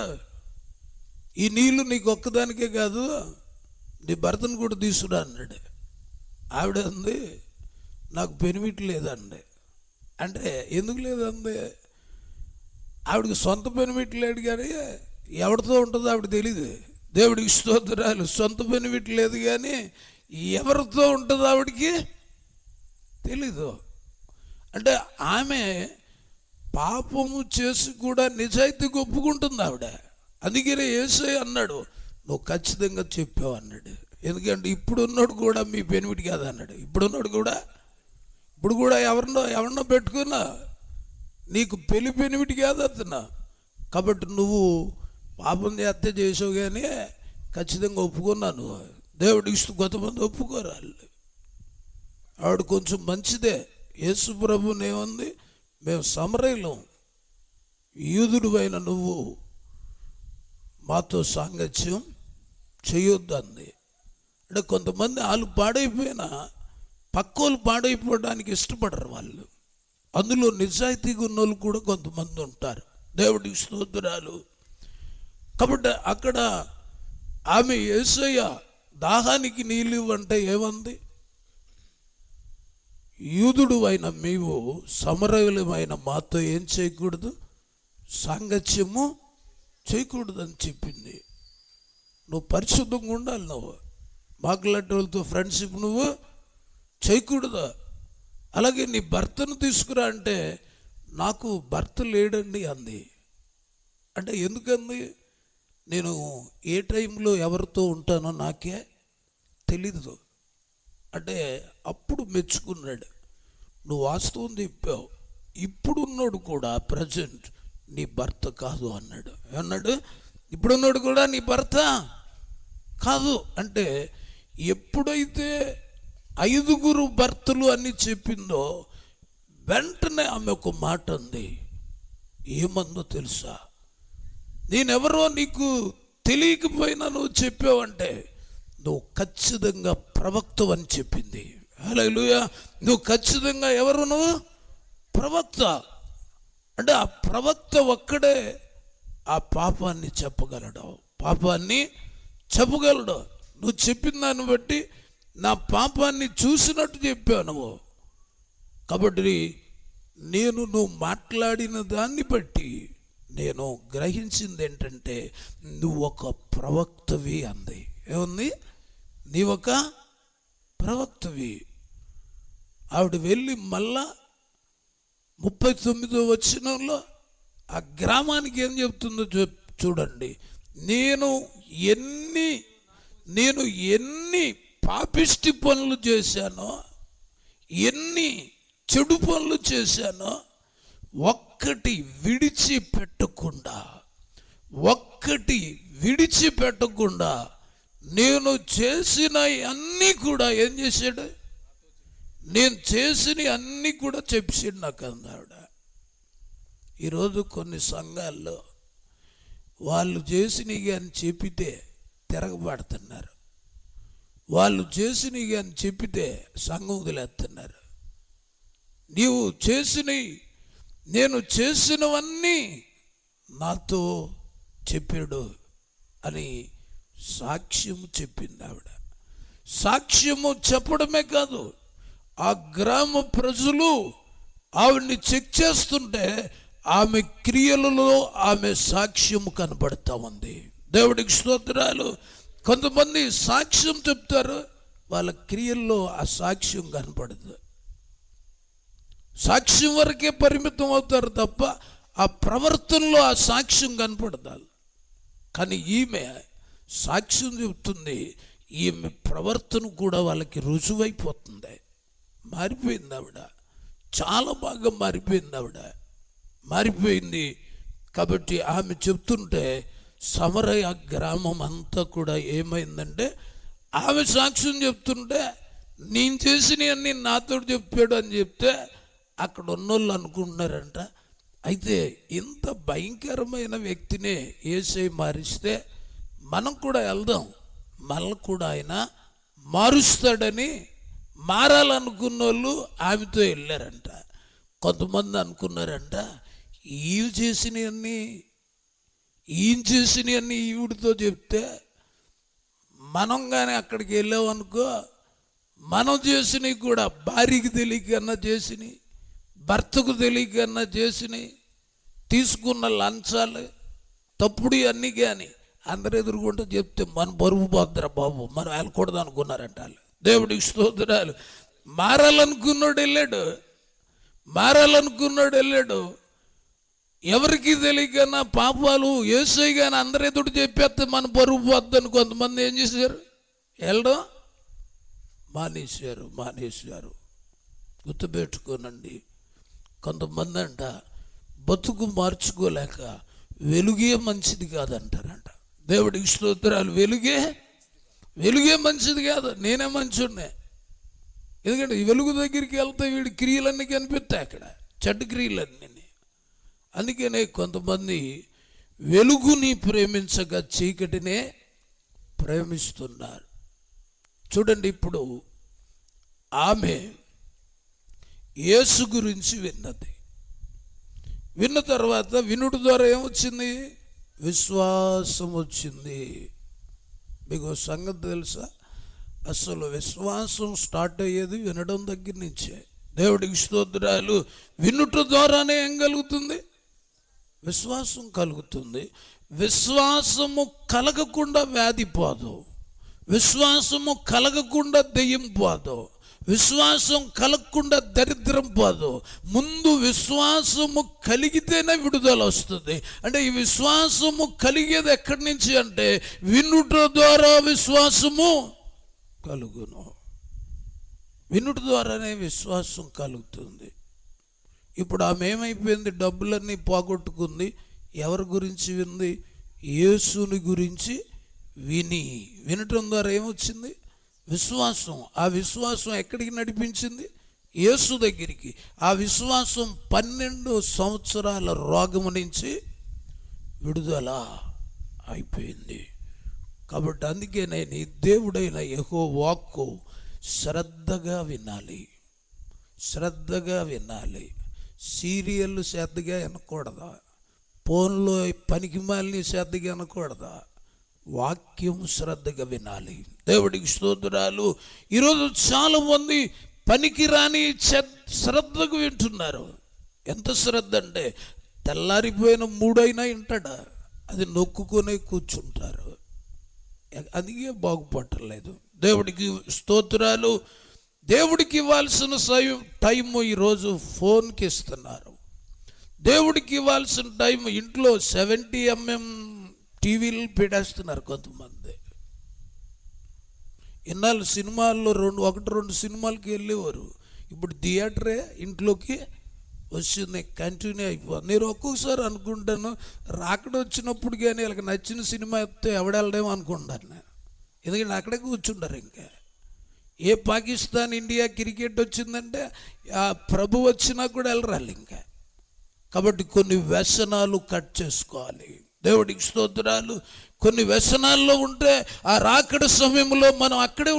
ఈ నీళ్ళు నీకు ఒక్కదానికే కాదు, నీ భర్తను కూడా తీసుకురా అన్నాడు. ఆవిడ అంది, నాకు బెనిఫిట్ లేదండి. అంటే ఎందుకు లేదండి? ఆవిడకి సొంత బెనిఫిట్ లేడు, కానీ ఎవరితో ఉంటుందో ఆవిడ తెలీదు. దేవుడికి స్తోత్రాలు. సొంత బెనిఫిట్ లేదు, కానీ ఎవరితో ఉంటుందో ఆవిడికి తెలీదు. అంటే ఆమె పాపము చేసి కూడా నిజాయితీగా ఒప్పుకుంటుంది ఆవిడ. అందుకనే యేసయ్య అన్నాడు, నువ్వు ఖచ్చితంగా చెప్పావు అన్నాడు. ఎందుకంటే ఇప్పుడున్నాడు కూడా మీ బెనిఫిట్ కాదు అన్నాడు. ఇప్పుడు కూడా ఎవరినో పెట్టుకున్నా నీకు పెళ్లి బెనిఫిట్ కాదు అతను. కాబట్టి నువ్వు పాపం చేస్తే చేసావు, కానీ ఖచ్చితంగా ఒప్పుకున్నాను. దేవుడికి కొంతమంది ఒప్పుకోరు. ఆవిడ కొంచెం మంచిదే. యేసు ప్రభువుని ఏముంది, మేము సమరయులం, యూదుడు అయిన నువ్వు మాతో సాంగత్యం చేయొద్దు అంది. అంటే కొంతమంది వాళ్ళు పాడైపోయినా పక్కోళ్ళు పాడైపోవడానికి ఇష్టపడరు వాళ్ళు. అందులో నిజాయితీగా ఉన్న వాళ్ళు కూడా కొంతమంది ఉంటారు. దేవుడికి స్తోత్రాలు. కాబట్టి అక్కడ ఆమె యేసయ్య దాహానికి నీళ్ళు అంటే ఏమంది? యూదుడు అయిన మేము సమరయులమైన మాతో ఏం చేయకూడదు, సాంగత్యము చేయకూడదు అని చెప్పింది. నువ్వు పరిశుద్ధంగా ఉండాలి. నువ్వు మాకులాంటి వాళ్ళతో ఫ్రెండ్షిప్ నువ్వు చేయకూడదు. అలాగే నీ భర్తను తీసుకురా అంటే నాకు భర్త లేడండి అంది. అంటే ఎందుకంది? నేను ఏ టైంలో ఎవరితో ఉంటానో నాకే తెలీదు. అంటే అప్పుడు మెచ్చుకున్నాడు. నువ్వు వాస్తవం చెప్పావు, ఇప్పుడున్నాడు కూడా ప్రజెంట్ నీ భర్త కాదు అన్నాడు. ఏమన్నాడు? ఇప్పుడున్నాడు కూడా నీ భర్త కాదు. అంటే ఎప్పుడైతే 5 భర్తలు అని చెప్పిందో వెంటనే ఆమె ఒక మాట అంది, ఏమందో తెలుసా? నేనెవరో నీకు తెలియకపోయినా నువ్వు చెప్పావంటే నువ్వు ఖచ్చితంగా ప్రవక్త అని చెప్పింది. హల్లెలూయా. నువ్వు ఖచ్చితంగా ఎవరు? నువ్వు ప్రవక్త. అంటే ఆ ప్రవక్త ఒక్కడే ఆ పాపాన్ని చెప్పగలడు. పాపాన్ని చెప్పగలడు. నువ్వు చెప్పిన దాన్ని బట్టి నా పాపాన్ని చూసినట్టు చెప్పావు నువ్వు. కాబట్టి నువ్వు మాట్లాడిన దాన్ని బట్టి నేను గ్రహించింది ఏంటంటే నువ్వు ఒక ప్రవక్తవి అంది. ఏముంది? నీ ఒక ప్రవక్తవి. ఆవిడ వెళ్ళి మళ్ళా 39వ వచనంలో ఆ గ్రామానికి ఏం చెప్తుందో చూడండి. నేను ఎన్ని పాపిష్టి పనులు చేశానో, ఎన్ని చెడు పనులు చేశానో ఒక్కటి విడిచిపెట్టకుండా నేను చేసిన అన్నీ కూడా ఏం చేశాడు? నేను చేసిన అన్నీ కూడా చెప్పాడు నాకు అన్నావిడ. ఈరోజు కొన్ని సంఘాల్లో వాళ్ళు చేసినవి అని చెప్పితే తిరగబడుతున్నారు. వాళ్ళు చేసినవి అని చెప్పితే సంఘం వదిలేస్తున్నారు. నేను చేసినవన్నీ నాతో చెప్పాడు అని సాక్ష్యము చెప్పింది ఆవిడ. సాక్ష్యము చెప్పడమే కాదు, ఆ గ్రామ ప్రజలు ఆవిడ్ని చెక్ చేస్తుంటే ఆమె క్రియలలో ఆమె సాక్ష్యము కనబడతా ఉంది. దేవుడికి స్తోత్రాలు. కొంతమంది సాక్ష్యం చెప్తారు, వాళ్ళ క్రియల్లో ఆ సాక్ష్యం కనపడదు. సాక్ష్యం వరకే పరిమితం అవుతారు తప్ప ఆ ప్రవర్తనలో ఆ సాక్ష్యం కనపడదు. కానీ ఈమె సాక్ష్యం చెబుతుంది, ఈమె ప్రవర్తన కూడా వాళ్ళకి రుజువైపోతుంది. మారిపోయింది ఆవిడ, చాలా బాగా మారిపోయింది. కాబట్టి ఆమె చెప్తుంటే సమరయ గ్రామం అంతా కూడా ఏమైందంటే, ఆమె సాక్ష్యం చెప్తుంటే నేను చేసినవన్నీ నాతో చెప్పాడు అని చెప్తే అక్కడ ఉన్నోళ్ళు అనుకుంటున్నారంట, అయితే ఇంత భయంకరమైన వ్యక్తినే యేసయ్య మారిస్తే మనం కూడా వెళ్దాం, మనల్ని కూడా ఆయన మారుస్తాడని మారాలనుకున్న వాళ్ళు ఆమెతో వెళ్ళారంట. కొంతమంది అనుకున్నారంట, ఈయన చేసినవన్నీ ఈవిడితో చెప్తే మనం కానీ అక్కడికి వెళ్ళామనుకో, మనం చేసినవి కూడా భార్యకి తెలియకన్నా చేసినవి, భర్తకు తెలియకన్నా చేసినవి, తీసుకున్న లంచాలు తప్పుడు అన్నీ కానీ అందరు ఎదురుకుంటూ చెప్తే మన బరువు పోద్దురా బాబు, మనం వెళ్ళకూడదు అనుకున్నారంట వాళ్ళు. దేవుడికి స్తోత్రాలు. మారాలనుకున్నాడు వెళ్ళాడు. ఎవరికి తెలియకన్నా పాపాలు యేసయ్య కానీ అందరు ఎదుటి చెప్పేస్తే మన బరువు పోద్దని కొంతమంది ఏం చేశారు? వెళ్ళడం మానేశారు. గుర్తుపెట్టుకోనండి. కొంతమంది అంట బతుకు మార్చుకోలేక వెలుగే మంచిది కాదంటారంట. దేవుడికి స్తోత్రాలు. వెలుగే మంచిది కాదు, నేనే మంచున్నే. ఎందుకంటే ఈ వెలుగు దగ్గరికి వెళ్తే వీడి క్రియలన్నీ కనిపిస్తాయి, అక్కడ చెడ్డ క్రియలన్నీ. అందుకనే కొంతమంది వెలుగుని ప్రేమించక చీకటినే ప్రేమిస్తున్నారు. చూడండి, ఇప్పుడు ఆమె యేసు గురించి విన్న తర్వాత వినుడు ద్వారా ఏమొచ్చింది? విశ్వాసం వచ్చింది. మీకు సంగతి తెలుసా? అసలు విశ్వాసం స్టార్ట్ అయ్యేది వినడం దగ్గర నుంచే. దేవుడికి స్తోత్రాలు. వినుట ద్వారానే ఏం కలుగుతుంది? విశ్వాసం కలుగుతుంది. విశ్వాసము కలగకుండా వ్యాధి పోదు, విశ్వాసము కలగకుండా దెయ్యం పోదు, విశ్వాసం కలగకుండా దరిద్రం పోదు. ముందు విశ్వాసము కలిగితేనే విడుదల వస్తుంది. అంటే ఈ విశ్వాసము కలిగేది ఎక్కడి నుంచి అంటే వినుట ద్వారా విశ్వాసము కలుగును. వినుట ద్వారానే విశ్వాసం కలుగుతుంది. ఇప్పుడు ఆమె ఏమైపోయింది? డబ్బులన్నీ పోగొట్టుకుంది. ఎవరి గురించి వింది? యేసుని గురించి వినటం ద్వారా ఏమొచ్చింది? విశ్వాసం. ఆ విశ్వాసం ఎక్కడికి నడిపించింది? యేసు దగ్గరికి. ఆ విశ్వాసం 12 సంవత్సరాల రోగము నుంచి విడుదల అయిపోయింది. కాబట్టి అందుకే నేను ఈ దేవుడైన యెహోవా వాక్కు శ్రద్ధగా వినాలి, శ్రద్ధగా వినాలి. సీరియల్ శ్రద్ధగా వినకూడదా, ఫోన్లో పనికి మాలిన శ్రద్ధగా వినకూడదా, వాక్యం శ్రద్ధగా వినాలి. దేవుడికి స్తోత్రాలు. ఈరోజు చాలామంది పనికిరాని శ్రద్ధగా వింటున్నారు. ఎంత శ్రద్ధ అంటే తెల్లారిపోయిన 3 అయినా వింటాడా, అది నొక్కునే కూర్చుంటారు. అందుకే బాగుపడలేదు. దేవుడికి స్తోత్రాలు. దేవుడికి ఇవ్వాల్సిన టైము ఈరోజు ఫోన్కి ఇస్తున్నారు. దేవుడికి ఇవ్వాల్సిన టైం ఇంట్లో 70mm టీవీలు పెట్టేస్తున్నారు కొంతమంది. ఇన్నాళ్ళు సినిమాల్లో 1-2 సినిమాలకి వెళ్ళేవారు, ఇప్పుడు థియేటరే ఇంట్లోకి వస్తుంది, కంటిన్యూ అయిపోతుంది. నేను ఒక్కొక్కసారి అనుకుంటాను, రాకడ వచ్చినప్పుడు కానీ వీళ్ళకి నచ్చిన సినిమా వస్తే ఎవడెళ్ళడేమో అనుకుంటాను నేను. ఎందుకంటే అక్కడే కూర్చుంటారు. ఇంకా ఏ పాకిస్తాన్ ఇండియా క్రికెట్ వచ్చిందంటే ఆ ప్రభు వచ్చినా కూడా వెళ్ళరాలి ఇంకా. కాబట్టి కొన్ని వ్యసనాలు కట్ చేసుకోవాలి. దేవుడికి స్తోత్రాలు. కొన్ని వ్యసనాల్లో ఉంటే ఆ రాకడ సమయంలో మనం అక్కడే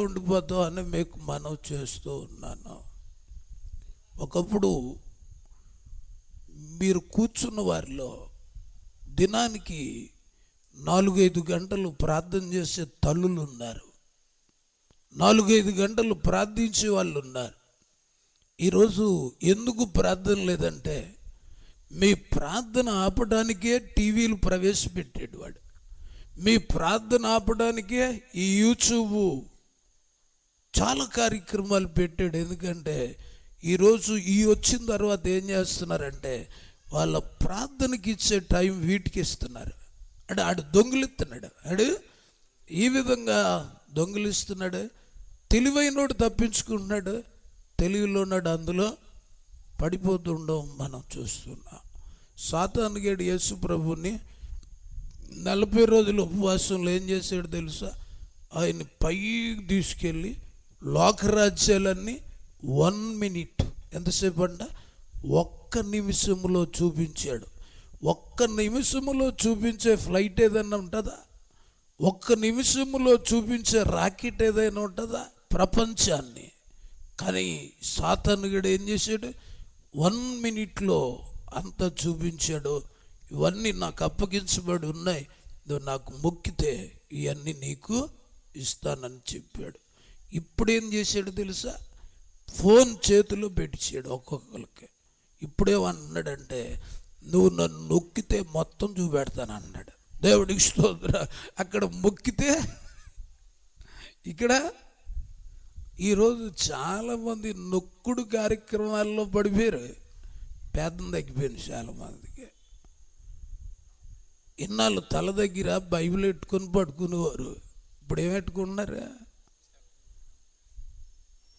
ఉండిపోతాం అని మీకు మనవి చేస్తూ ఉన్నాను. ఒకప్పుడు మీరు కూర్చున్న వారిలో దినానికి 4-5 గంటలు ప్రార్థన చేసే తల్లులు ఉన్నారు, 4-5 గంటలు ప్రార్థించే వాళ్ళు ఉన్నారు. ఈరోజు ఎందుకు ప్రార్థన లేదంటే మీ ప్రార్థన ఆపడానికే టీవీలు ప్రవేశపెట్టాడు వాడు. మీ ప్రార్థన ఆపడానికే ఈ యూట్యూబ్ చాలా కార్యక్రమాలు పెట్టాడు. ఎందుకంటే ఈరోజు వచ్చిన తర్వాత ఏం చేస్తున్నారంటే వాళ్ళ ప్రార్థనకి ఇచ్చే టైం వీటికి ఇస్తున్నారు. అంటే ఆడు దొంగిలిస్తున్నాడు, ఆడు ఈ విధంగా దొంగిలిస్తున్నాడు. తెలివైనోడు తప్పించుకుంటున్నాడు, తెలివిలోన్నాడు అందులో పడిపోతుండడం మనం చూస్తున్నాం. సాతానుగాడు యేసు ప్రభుని 40 రోజుల ఉపవాసంలో ఏం చేశాడు తెలుసా? ఆయన పైకి తీసుకెళ్ళి లోకరాజ్యాలన్నీ 1 minute, ఎంతసేపు అంట, 1 నిమిషంలో చూపించాడు. 1 నిమిషంలో చూపించే ఫ్లైట్ ఏదైనా ఉంటుందా? 1 నిమిషంలో చూపించే రాకెట్ ఏదైనా ఉంటుందా? ప్రపంచాన్ని. కానీ సాతానుగాడు ఏం చేశాడు? 1 minute అంతా చూపించాడు. ఇవన్నీ నాకు అప్పగించబడి ఉన్నాయి, నువ్వు నాకు మొక్కితే ఇవన్నీ నీకు ఇస్తానని చెప్పాడు. ఇప్పుడేం చేశాడు తెలుసా? ఫోన్ చేతిలో పెట్టించాడు ఒక్కొక్కరికి. ఇప్పుడేమన్నాడంటే నువ్వు నన్ను నొక్కితే మొత్తం చూపెడతాను అన్నాడు. దేవుడికి స్తోత్రం. అక్కడ మొక్కితే ఇక్కడ ఈరోజు చాలామంది నొక్కుడు కార్యక్రమాల్లో పడిపోయారు. పేదం తగ్గిపోయింది చాలామందికి. ఇన్నాళ్ళు తల దగ్గర బైబిల్ పెట్టుకొని పడుకునేవారు, ఇప్పుడు ఏం పెట్టుకుంటున్నారు?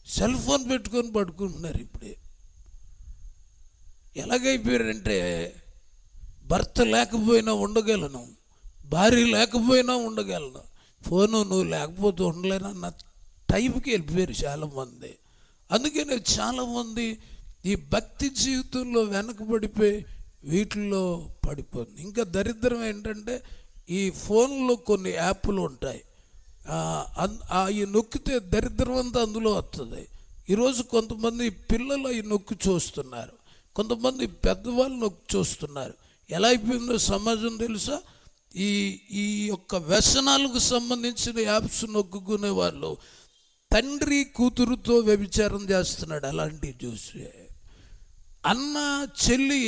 సెల్ ఫోన్ పెట్టుకొని పడుకుంటున్నారు. ఇప్పుడే ఎలాగైపోయారంటే భర్త లేకపోయినా ఉండగలను, భార్య లేకపోయినా ఉండగలను, ఫోను నువ్వు లేకపోతే ఉండలేనన్న టైంకి వెళ్ళిపోయారు చాలామంది. అందుకనే చాలామంది ఈ భక్తి జీవితంలో వెనకబడిపోయి వీటిల్లో పడిపోతుంది. ఇంకా దరిద్రం ఏంటంటే ఈ ఫోన్లో కొన్ని యాప్లు ఉంటాయి, అవి నొక్కితే దరిద్రం అంతా అందులో వస్తుంది. ఈరోజు కొంతమంది పిల్లలు అవి నొక్కి చూస్తున్నారు, కొంతమంది పెద్దవాళ్ళు నొక్కి చూస్తున్నారు. ఎలా అయిపోయిందో సమాజం తెలుసా? ఈ యొక్క వ్యసనాలకు సంబంధించిన యాప్స్ నొక్కుకునే వాళ్ళు తండ్రి కూతురుతో వ్యభిచారం చేస్తున్నాడు. అలాంటివి చూసి అన్న చెల్లి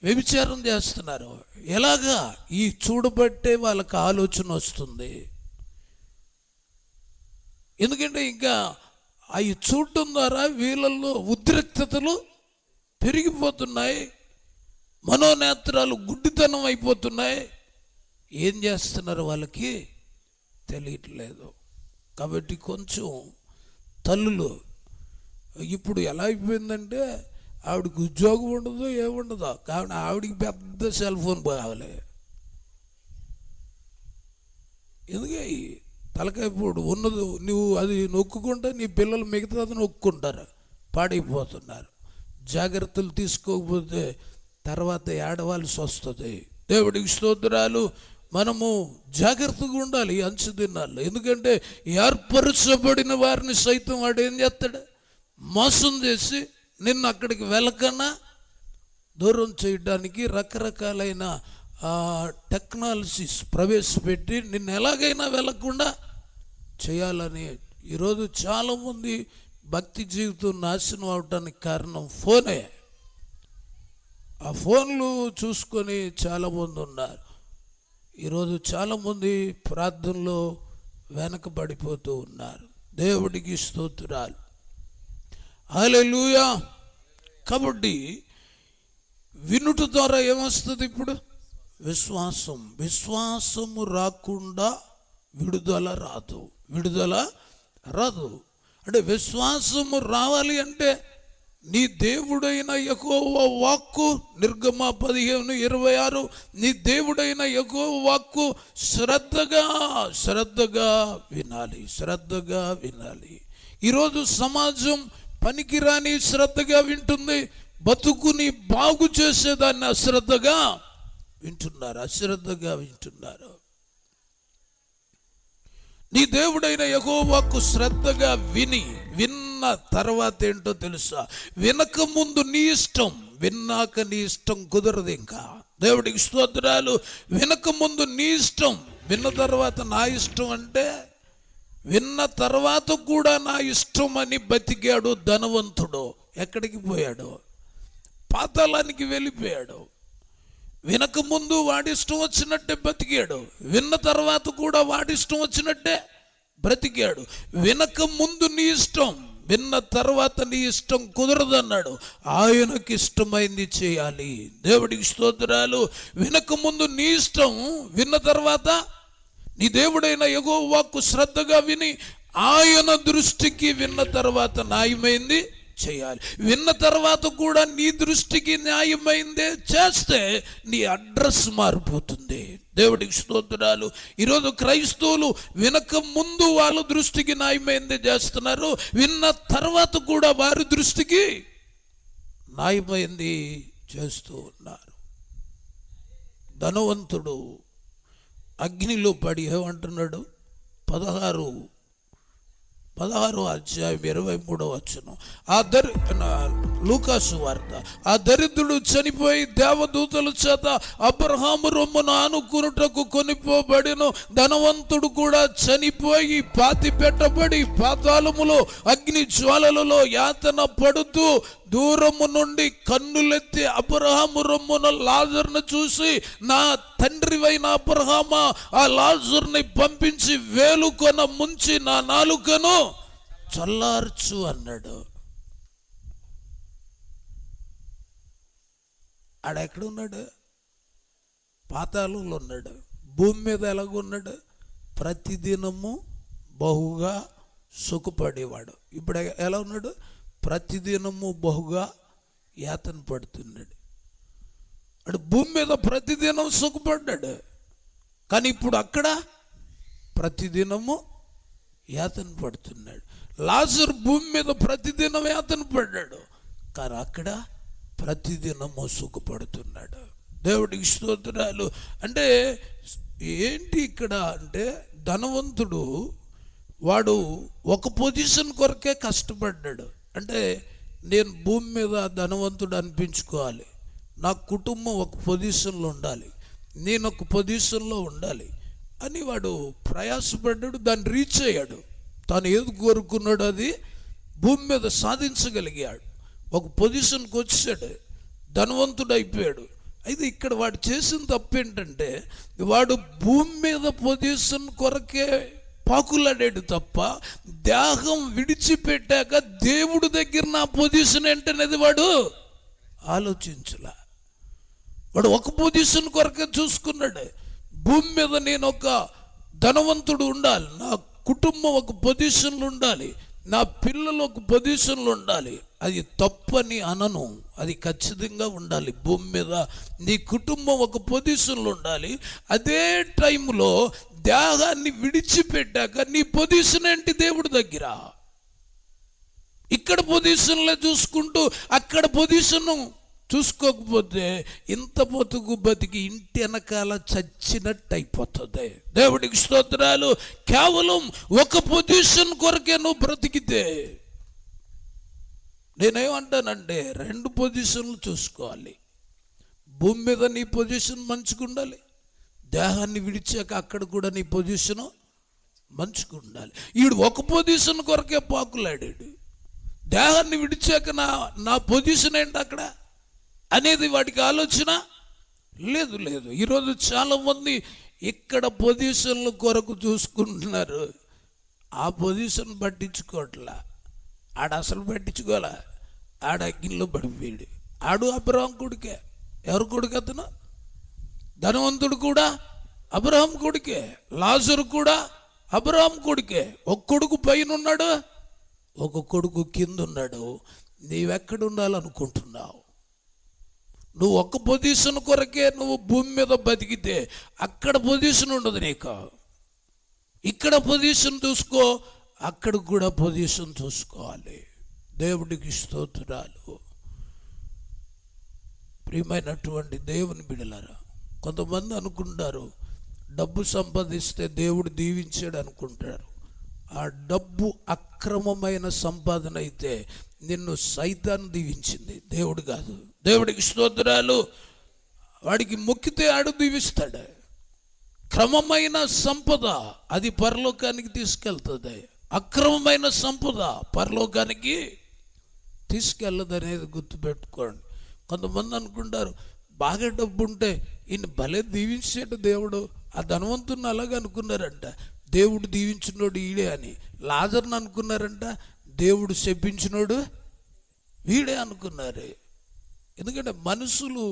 వ్యభిచారం చేస్తున్నారు. ఎలాగా? ఈ చూడబట్టే వాళ్ళకి ఆలోచన వస్తుంది. ఎందుకంటే ఇంకా అవి చూడటం ద్వారా వీళ్ళల్లో ఉద్రిక్తతలు పెరిగిపోతున్నాయి, మనోనేత్రాలు గుడ్డితనం అయిపోతున్నాయి. ఏం చేస్తున్నారు వాళ్ళకి తెలియట్లేదు. కాబట్టి కొంచెం తల్లులు ఇప్పుడు ఎలా అయిపోయిందంటే ఆవిడకి ఉద్యోగం ఉండదు, ఏముండదు, కాబట్టి ఆవిడికి పెద్ద సెల్ ఫోన్ కావాలి. ఎందుకే తలకాయ పోడు ఉన్నది. నువ్వు అది నొక్కుంటే నీ పిల్లలు మిగతాది నొక్కుంటారు, పాడైపోతున్నారు. జాగ్రత్తలు తీసుకోకపోతే తర్వాత ఏడవాల్సి వస్తుంది. దేవుడికి స్తోత్రాలు. మనము జాగ్రత్తగా ఉండాలి ఈ అంచు దినాల్లో. ఎందుకంటే ఏర్పరచబడిన వారిని సైతం వాడు ఏం చేస్తాడు? మోసం చేసి నిన్ను అక్కడికి వెళ్ళకన్నా దూరం చేయడానికి రకరకాలైన టెక్నాలజీస్ ప్రవేశపెట్టి నిన్ను ఎలాగైనా వెళ్ళకుండా చేయాలని. ఈరోజు చాలామంది భక్తి జీవితం నాశనం అవడానికి కారణం ఫోనే. ఆ ఫోన్లు చూసుకొని చాలామంది ఉన్నారు. ఈరోజు చాలామంది ప్రార్థనలో వెనకబడిపోతూ ఉన్నారు. దేవుడికి స్తోత్రాలు. హల్లెలూయా. కాబట్టి వినుట ద్వారా ఏమొస్తుంది? ఇప్పుడు విశ్వాసము రాకుండా విడుదల రాదు. అంటే విశ్వాసము రావాలి అంటే నీ దేవుడైన యెహోవా వాక్కు, నిర్గమ 15:26, నీ దేవుడైన యెహోవా వాక్కు శ్రద్ధగా వినాలి. ఈరోజు సమాజం పనికిరాని శ్రద్ధగా వింటుంది, బతుకుని బాగు చేసేదాన్ని అశ్రద్ధగా వింటున్నారు. నీ దేవుడైన యెహోవాకు శ్రద్ధగా విన్న తర్వాత ఏంటో తెలుసా? వినక ముందు నీ ఇష్టం, విన్నాక నీ ఇష్టం కుదరదు. ఇంకా దేవుడికి స్తోత్రాలు. వినక ముందు నీ ఇష్టం, విన్న తర్వాత నా ఇష్టం అంటే విన్న తర్వాత కూడా నా ఇష్టం అని బతికాడు ధనవంతుడు. ఎక్కడికి పోయాడు? పాతాళానికి వెళ్ళిపోయాడు. వినక ముందు వాడిష్టం వచ్చినట్టే బతికాడు, విన్న తర్వాత కూడా వాడిష్టం వచ్చినట్టే బ్రతికాడు. వినక ముందు నీ ఇష్టం, విన్న తర్వాత నీ ఇష్టం కుదరదన్నాడు. ఆయనకి ఇష్టమైంది చేయాలి. దేవుడికి స్తోత్రాలు. వినక ముందు నీ ఇష్టం, విన్న తర్వాత నీ దేవుడైన యెహోవా వాక్కు శ్రద్ధగా విని ఆయన దృష్టికి విన్న తర్వాత న్యాయమైంది చేయాలి. విన్న తర్వాత కూడా నీ దృష్టికి న్యాయమైందే చేస్తే నీ అడ్రస్ మారిపోతుంది. దేవుడికి స్తోత్రాలు. ఈరోజు క్రైస్తవులు వినక ముందు వాళ్ళ దృష్టికి న్యాయమైందే చేస్తున్నారు, విన్న తర్వాత కూడా వారి దృష్టికి న్యాయమైంది చేస్తూ ఉన్నారు. ధనవంతుడు అగ్నిలో పడి ఏమంటున్నాడు? 16వ అధ్యాయం 23వ వచనం. లూకాసు వార్త. ఆ దరిద్రుడు చనిపోయి దేవదూతల చేత అబ్రహాము రొమ్మును ఆనుకునుటకు కొనిపోబడిను. ధనవంతుడు కూడా చనిపోయి పాతి పెట్టబడి పాతాళములో అగ్ని జ్వాలలలో యాతన పడుతూ దూరము నుండి కన్నులెత్తి అబ్రహాము రొమ్మున లాజరును చూసి, నా తండ్రివైన అబ్రహామా, ఆ లాజరుని పంపించి వేలుకొన ముంచి నా నాలుకను చల్లార్చు అన్నాడు. ఆడెక్కడున్నాడు? పాతాళంలో ఉన్నాడు. భూమి మీద ఎలాగున్నాడు? ప్రతిదినము బహుగా సుఖపడేవాడు. ఇప్పుడు ఎలా ఉన్నాడు? ప్రతిదినము బహుగా యాతన పడుతున్నాడు. అటు భూమి మీద ప్రతిదినం సుఖపడ్డాడు, కానీ ఇప్పుడు అక్కడ ప్రతిదినము యాతన పడుతున్నాడు. లాజరు భూమి మీద ప్రతిదినం యాతన పడ్డాడు, కానీ అక్కడ ప్రతిదినము సుఖపడుతున్నాడు. దేవుడికి స్తోత్రాలు. అంటే ఏంటి ఇక్కడ అంటే, ధనవంతుడు వాడు ఒక పొజిషన్ కొరకే కష్టపడ్డాడు. అంటే నేను భూమి మీద ధనవంతుడు అనిపించుకోవాలి, నా కుటుంబం ఒక పొజిషన్లో ఉండాలి, నేను ఒక పొజిషన్లో ఉండాలి అని వాడు ప్రయాసపడ్డాడు. దాన్ని రీచ్ అయ్యాడు. తాను ఏది కోరుకున్నాడు అది భూమి మీద సాధించగలిగాడు. ఒక పొజిషన్కి వచ్చాడు, ధనవంతుడు అయిపోయాడు. అయితే ఇక్కడ వాడు చేసిన తప్పు ఏంటంటే, వాడు భూమి మీద పొజిషన్ కొరకే పాకులాడాడు తప్ప దేహం విడిచిపెట్టాక దేవుడి దగ్గర నా పొజిషన్ ఏంటనేది వాడు ఆలోచించలే. వాడు ఒక పొజిషన్ కొరకే చూసుకున్నాడు. భూమి మీద నేను ఒక ధనవంతుడు ఉండాలి, నా కుటుంబం ఒక పొజిషన్లో ఉండాలి, నా పిల్లలు ఒక పొజిషన్లో ఉండాలి. అది తప్పని అనను, అది ఖచ్చితంగా ఉండాలి. భూమి మీద నీ కుటుంబం ఒక పొజిషన్లో ఉండాలి. అదే టైంలో దేహాన్ని విడిచిపెట్టాక నీ పొజిషన్ ఏంటి దేవుడి దగ్గర? ఇక్కడ పొజిషన్లో చూసుకుంటూ అక్కడ పొజిషన్ చూసుకోకపోతే ఇంత బతికి ఇంటి వెనకాల చచ్చినట్టు అయిపోతుంది. దేవుడికి స్తోత్రాలు. కేవలం ఒక పొజిషన్ కొరకే నువ్వు బ్రతికితే, నేనేమంటానంటే 2 పొజిషన్లు చూసుకోవాలి. భూమి మీద నీ పొజిషన్ మంచిగా ఉండాలి, దేహాన్ని విడిచాక అక్కడ కూడా నీ పొజిషను మంచిగా ఉండాలి. ఈడు ఒక పొజిషన్ కొరకే పాకులాడాడు. దేహాన్ని విడిచాక నా పొజిషన్ ఏంటి అక్కడ అనేది వాడికి ఆలోచన లేదు. ఈరోజు చాలామంది ఇక్కడ పొజిషన్ల కొరకు చూసుకుంటున్నారు, ఆ పొజిషన్ పట్టించుకోవట్లా. ఆడ అసలు పట్టించుకోవాలా, ఆడ అగ్నిలో పడిపోయాడు. ఆడు అబ్రహాం కొడుకే. ఎవరు కొడుకు అతను? ధనవంతుడు కూడా అబ్రహాం కొడుకే, లాజరు కూడా అబ్రహాం కొడుకే. ఒక కొడుకు పైన ఉన్నాడు, ఒక కొడుకు కింద ఉన్నాడు. నీవెక్కడ ఉండాలనుకుంటున్నావు? నువ్వు ఒక పొజిషన్ కొరకే నువ్వు భూమి మీద బతికితే అక్కడ పొజిషన్ ఉండదు నీకు. ఇక్కడ పొజిషన్ చూసుకో, అక్కడ కూడా పొజిషన్ చూసుకోవాలి. దేవుడికి స్తోత్రాలు. ప్రియమైనటువంటి దేవుని బిడ్డలారా, కొంతమంది అనుకుంటారు డబ్బు సంపాదిస్తే దేవుడు దీవించాడు అనుకుంటారు. ఆ డబ్బు అక్రమమైన సంపాదన అయితే నిన్ను సైతాను దీవించింది, దేవుడు కాదు. దేవుడికి స్తోత్రాలు. వాడికి మొక్కితే ఆడు దీవిస్తాడు. క్రమమైన సంపద అది పరలోకానికి తీసుకెళ్తుంది, అక్రమమైన సంపద పరలోకానికి తీసుకెళ్ళదు అనేది గుర్తుపెట్టుకోండి. కొంతమంది అనుకుంటారు బాగా డబ్బు ఉంటే ఈయన భలే దీవించాడు దేవుడు, ఆ ధనవంతుని అలాగే అనుకున్నారంట. దేవుడు దీవించినోడు ఈడే అని. లాజర్ని అనుకున్నారంట, దేవుడు శపించినోడు వీడే అనుకున్నారు. ఎందుకంటే మనుషులు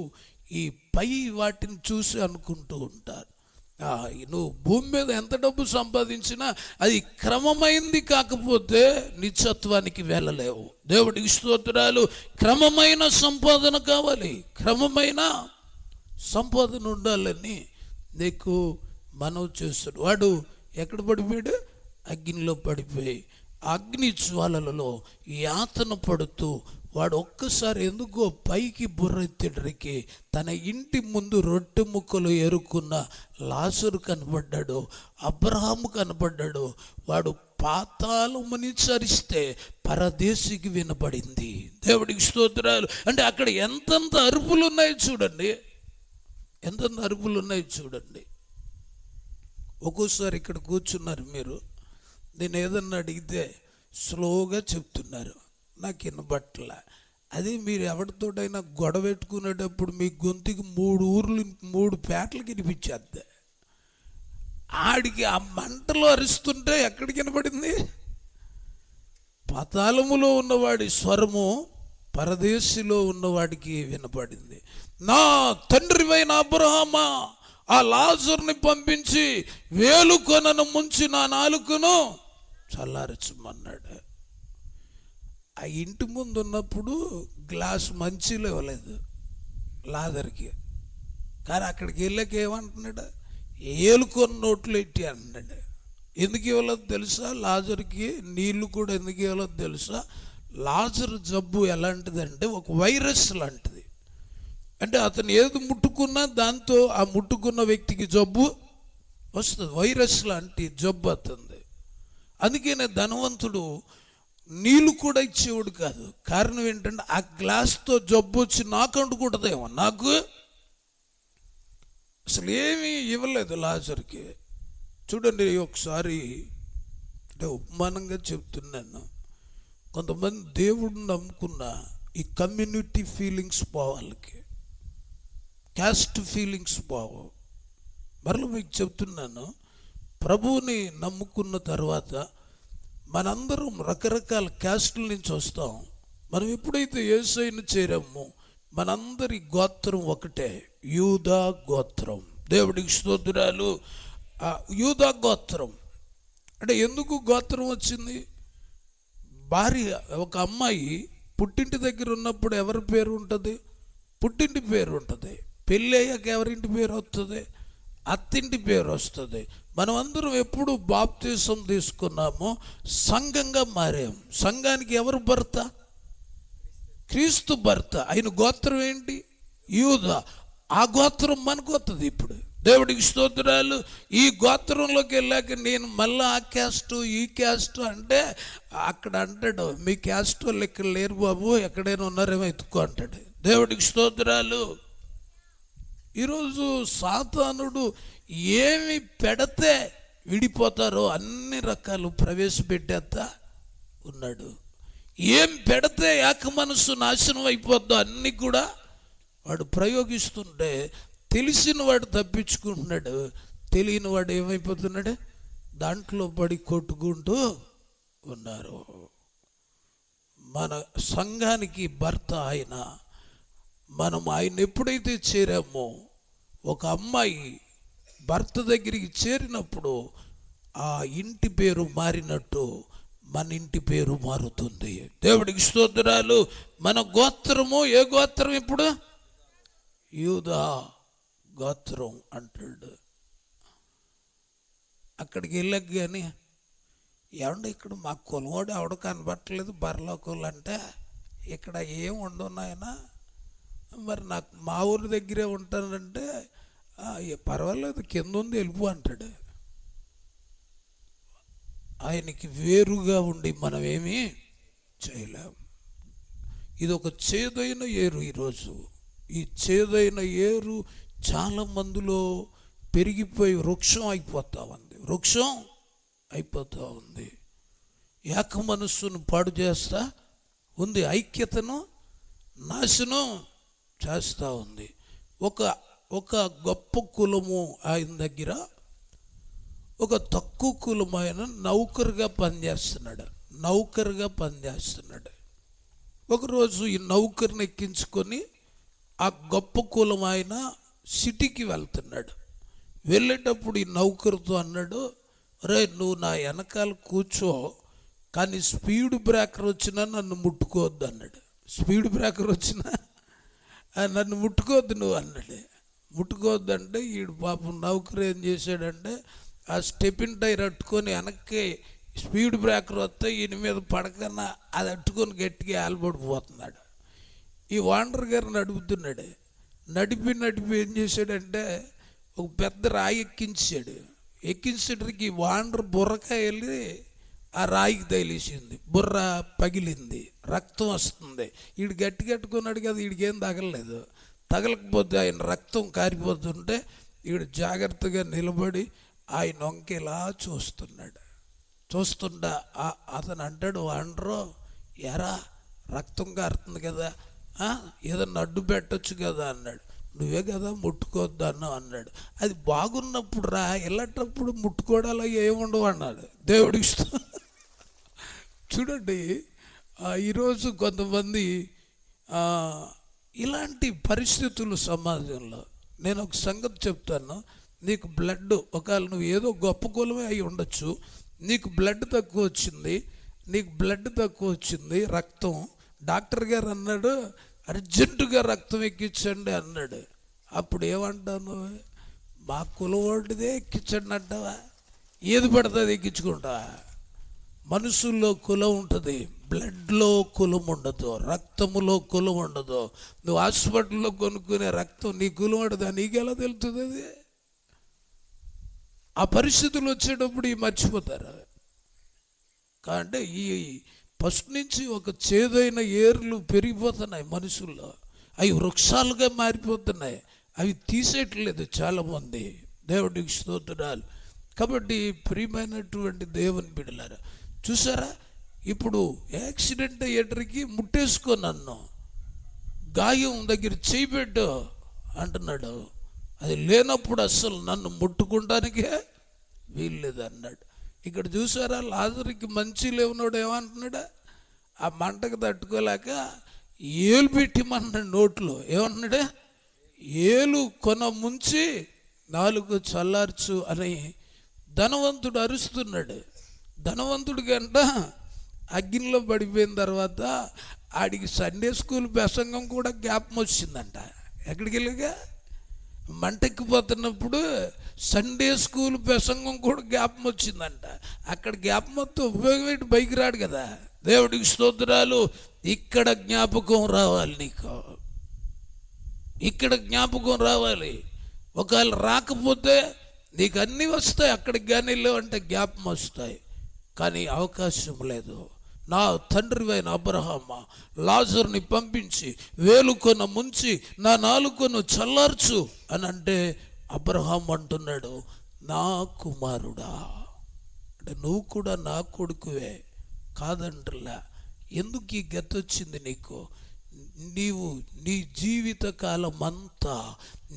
ఈ పై వాటిని చూసి అనుకుంటూ ఉంటారు. నువ్వు భూమి మీద ఎంత డబ్బు సంపాదించినా అది క్రమమైంది కాకపోతే నిత్యత్వానికి వెళ్ళలేవు. దేవుడికి స్తోత్రాలు. క్రమమైన సంపాదన కావాలి, క్రమమైన సంపాదన ఉండాలని నీకు మనవి చేస్తాడు. వాడు ఎక్కడ పడిపోయాడు? అగ్నిలో పడిపోయి అగ్ని జ్వాలలలో యాతన పడుతూ వాడు ఒక్కసారి ఎందుకో పైకి బుర్రెత్తిడ్రికి తన ఇంటి ముందు రొట్టె ముక్కలు ఏరుకున్న లాజరు కనబడ్డాడు, అబ్రహాము కనబడ్డాడు. వాడు పాతాళముని చరిస్తే పరదేశికి వినపడింది. దేవుడికి స్తోత్రాలు. అంటే అక్కడ ఎంతెంత అరుపులు ఉన్నాయి చూడండి, ఎంతెంత అరుపులు ఉన్నాయి చూడండి. ఒక్కోసారి ఇక్కడ కూర్చున్నారు మీరు, నేను ఏదన్నా అడిగితే స్లోగా చెప్తున్నారు, నాకు వినబట్ల. అదే మీరు ఎవరితోటైనా గొడవ పెట్టుకునేటప్పుడు మీ గొంతుకి 3 పేటలు వినిపించేద్ది. ఆడికి ఆ మంటలో అరుస్తుంటే ఎక్కడికి వినపడింది? పాతాళములో ఉన్నవాడి స్వరము పరదేశిలో ఉన్నవాడికి వినపడింది. నా తండ్రివైన అబ్రహామా, ఆ లాజరుని పంపించి వేలుకొనను ముంచి నా నాలుకను చల్లారచమన్నాడు. ఆ ఇంటి ముందు ఉన్నప్పుడు గ్లాస్ మంచిలో ఇవ్వలేదు లాజర్కి, కానీ అక్కడికి వెళ్ళాక ఏమంటున్నాడు? ఏలుకొని నోట్లు ఎట్టి అంటున్నాడు. ఎందుకు ఇవ్వలేదు తెలుసా? లాజర్కి నీళ్లు కూడా ఎందుకు ఇవ్వలేదు తెలుసా? లాజర్ జబ్బు ఎలాంటిదంటే ఒక వైరస్ లాంటిది. అంటే అతను ఏది ముట్టుకున్నా దాంతో ఆ ముట్టుకున్న వ్యక్తికి జబ్బు వస్తుంది. వైరస్ లాంటి జబ్బు అతనిది. అందుకనే ధనవంతుడు నీళ్ళు కూడా ఇచ్చేవాడు కాదు. కారణం ఏంటంటే ఆ గ్లాస్తో జబ్బు వచ్చి నాకు అంటుకుంటుందేమో. నాకు అసలు ఏమీ ఇవ్వలేదు లాజర్కి. చూడండి, ఒకసారి అంటే ఉపమానంగా చెప్తున్నాను, కొంతమంది దేవుడిని నమ్ముకున్న ఈ కమ్యూనిటీ ఫీలింగ్స్ పోవాలకి, క్యాస్ట్ ఫీలింగ్స్ పోవు. మరలా మీకు చెప్తున్నాను, ప్రభువుని నమ్ముకున్న తర్వాత మనందరం రకరకాల క్యాస్టుల నుంచి వస్తాం. మనం ఎప్పుడైతే యేసయ్యను చేరామో మనందరి గోత్రం ఒకటే, యూదా గోత్రం. దేవుడికి స్తోత్రాలు. యూదా గోత్రం అంటే ఎందుకు గోత్రం వచ్చింది? భార్య, ఒక అమ్మాయి పుట్టింటి దగ్గర ఉన్నప్పుడు ఎవరి పేరు ఉంటుంది? పుట్టింటి పేరు ఉంటుంది. పెళ్ళి అయ్యాక ఎవరింటి పేరు వస్తుంది? అత్తింటి పేరు వస్తుంది. మనం అందరం ఎప్పుడు బాప్తిసం తీసుకున్నామో సంఘంగా మారాం. సంఘానికి ఎవరు భర్త? క్రీస్తు భర్త. ఆయన గోత్రం ఏంటి? యూదా. ఆ గోత్రం మనకు వస్తుంది. ఇప్పుడు దేవుడికి స్తోత్రాలు. ఈ గోత్రంలోకి వెళ్ళాక నేను మళ్ళీ ఆ క్యాస్ట్ ఈ క్యాస్ట్ అంటే అక్కడ అంటాడు, మీ క్యాస్ట్ వాళ్ళు ఇక్కడ లేరు బాబు, ఎక్కడైనా ఉన్నారేమో ఎత్తుకో అంటాడు. దేవుడికి స్తోత్రాలు. ఈరోజు సాతానుడు ఏమి పెడితే విడిపోతారో అన్ని రకాలు ప్రవేశపెట్టేస్తా ఉన్నాడు. ఏం పెడితే ఏక మనస్సు నాశనం అయిపోద్దో అన్నీ కూడా వాడు ప్రయోగిస్తుంటే తెలిసిన వాడు తప్పించుకుంటున్నాడు, తెలియని వాడు ఏమైపోతున్నాడు? దాంట్లో పడి కొట్టుకుంటూ ఉన్నారు. మన సంఘానికి భర్త ఆయన. మనం ఆయన ఎప్పుడైతే చేరామో, ఒక అమ్మాయి భర్త దగ్గరికి చేరినప్పుడు ఆ ఇంటి పేరు మారినట్టు మన ఇంటి పేరు మారుతుంది. దేవుడికి స్తోత్రాలు. మన గోత్రము ఏ గోత్రం? ఇప్పుడు యూదా గోత్రం అంటాడు. అక్కడికి వెళ్ళాక కానీ ఏమంటే ఇక్కడ మా కులవాడు ఎవడ కనబట్టలేదు పరలోకంలో అంటే, ఇక్కడ ఏం ఉండవు నాయన, మరి నాకు మా ఊరి దగ్గరే ఉంటానంటే పర్వాలేదు కింద ఉంది వెళ్ళిపో అంటాడు. ఆయనకి వేరుగా ఉండి మనం ఏమీ చేయలేం. ఇది ఒక చేదైన ఏరు. ఈరోజు ఈ చేదైన ఏరు చాలా మందిలో పెరిగిపోయి వృక్షం అయిపోతూ ఉంది. వృక్షం అయిపోతూ ఉంది. ఏక మనస్సును పాడు చేస్తా ఉంది. ఐక్యతను నాశనం చేస్తూ ఉంది. ఒక గొప్ప కులము ఆయన దగ్గర ఒక తక్కువ కులం ఆయన నౌకరుగా పనిచేస్తున్నాడు. ఒకరోజు ఈ నౌకర్ని ఎక్కించుకొని ఆ గొప్ప కులం ఆయన సిటీకి వెళ్తున్నాడు. వెళ్ళేటప్పుడు ఈ నౌకరుతో అన్నాడు, రే నువ్వు నా వెనకాల కూర్చో, కానీ స్పీడ్ బ్రేకర్ వచ్చినా నన్ను ముట్టుకోవద్దు అన్నాడు. స్పీడ్ బ్రేకర్ వచ్చినా నన్ను ముట్టుకోవద్దు నువ్వు అన్నాడు. ముట్టుకోవద్దు అంటే ఈడు పాపం నౌకరు ఏం చేశాడంటే ఆ స్టెపిన్ టైర్ అట్టుకొని వెనక్కి స్పీడ్ బ్రేకర్ వస్తే ఈయన మీద పడకన్నా అది అట్టుకొని గట్టిగా ఆలబడిపోతున్నాడు. ఈ వాండర్ గారు నడుపుతున్నాడు. నడిపి ఏం చేశాడంటే ఒక పెద్ద రాయి ఎక్కించేటరికి ఈ వాండర్ బుర్రకాయ వెళ్ళి ఆ రాయికి తగిలేసింది. బుర్ర పగిలింది, రక్తం వస్తుంది. వీడు గట్టి కట్టుకున్నాడు కదా, వీడికేం తగలలేదు. తగలకపోతే ఆయన రక్తం కారిపోతుంటే వీడు జాగ్రత్తగా నిలబడి ఆయన వంకేలా చూస్తుండా అతను అంటాడు, వాండరు ఎరా రక్తం కారుతుంది కదా, ఏదన్నా అడ్డు పెట్టచ్చు కదా అన్నాడు. నువ్వే కదా ముట్టుకోవద్దు అన్నాడు. అది బాగున్నప్పుడు రా, వెళ్ళేటప్పుడు ముట్టుకోవడాలో ఏముండవు అన్నాడు. దేవుడికి చూడండి, ఈరోజు కొంతమంది ఇలాంటి పరిస్థితులు సమాజంలో. నేను ఒక సంగతి చెప్తాను. నీకు బ్లడ్, ఒకవేళ నువ్వు ఏదో గొప్ప కులమే అయి ఉండొచ్చు, నీకు బ్లడ్ తక్కువ వచ్చింది రక్తం. డాక్టర్ గారు అన్నాడు అర్జెంటుగా రక్తం ఎక్కించండి అన్నాడు. అప్పుడు ఏమంటాను, మా కులవాడిదే ఎక్కించండి అంటావా? ఏది పడుతుంది ఎక్కించుకుంటావా? మనసులో కులం ఉంటుంది, బ్లడ్లో కులం ఉండదు, రక్తములో కులం ఉండదు. నువ్వు హాస్పిటల్లో కొనుక్కునే రక్తం నీ కులం ఉండదా? నీకెలా తెలుస్తుంది? అది ఆ పరిస్థితులు వచ్చేటప్పుడు మర్చిపోతారు. కాబట్టి ఈ ఫస్ట్ నుంచి ఒక చేదైన ఏర్లు పెరిగిపోతున్నాయి మనుషుల్లో. అవి వృక్షాలుగా మారిపోతున్నాయి. అవి తీసేయట్లేదు చాలామంది. దేవుడికి స్తోత్రాలు. కాబట్టి ప్రియమైనటువంటి దేవుని బిడ్డలారా, చూసారా, ఇప్పుడు యాక్సిడెంట్ అయ్యేటరికి ముట్టేసుకో, నన్ను గాయం దగ్గర చేయి పెట్టు అంటున్నాడు. అది లేనప్పుడు అస్సలు నన్ను ముట్టుకుంటానికే వీల్లేదు అన్నాడు. ఇక్కడ చూసారా, లాజరుకి మంచి లేవునోడు ఏమంటున్నాడు? ఆ మంటకు తట్టుకోలేక ఏలు పెట్టిమన్నాడు నోట్లో. ఏమంటున్నాడు? ఏలు కొన ముంచి 4 చల్లార్చు అని ధనవంతుడు అరుస్తున్నాడు. ధనవంతుడి గంట అగ్నిలో పడిపోయిన తర్వాత ఆడికి సండే స్కూల్ ప్రసంగం కూడా జ్ఞాపకం వచ్చిందంట. ఎక్కడికి వెళ్ళగా మంటెక్కిపోతున్నప్పుడు సండే స్కూల్ ప్రసంగం కూడా జ్ఞాపం వచ్చిందంట. అక్కడ జ్ఞాపం మొత్తం ఉపయోగపెట్టి పైకి రాడు కదా. దేవుడికి స్తోత్రాలు. ఇక్కడ జ్ఞాపకం రావాలి నీకు, ఇక్కడ జ్ఞాపకం రావాలి. ఒకవేళ రాకపోతే నీకు అన్నీ వస్తాయి, అక్కడికి కానీ లేవంటే జ్ఞాపం వస్తాయి, కానీ అవకాశం లేదు. నా తండ్రివైన అబ్రహామ, లాజరుని పంపించి వేలుకొన ముంచి నా నాలుకను చల్లార్చు అని అంటే అబ్రహాం అంటున్నాడు, నా కుమారుడా, అంటే నువ్వు కూడా నా కొడుకువే కాదంటలా. ఎందుకు ఈ గతి వచ్చింది నీకు? నీవు నీ జీవితకాలం అంతా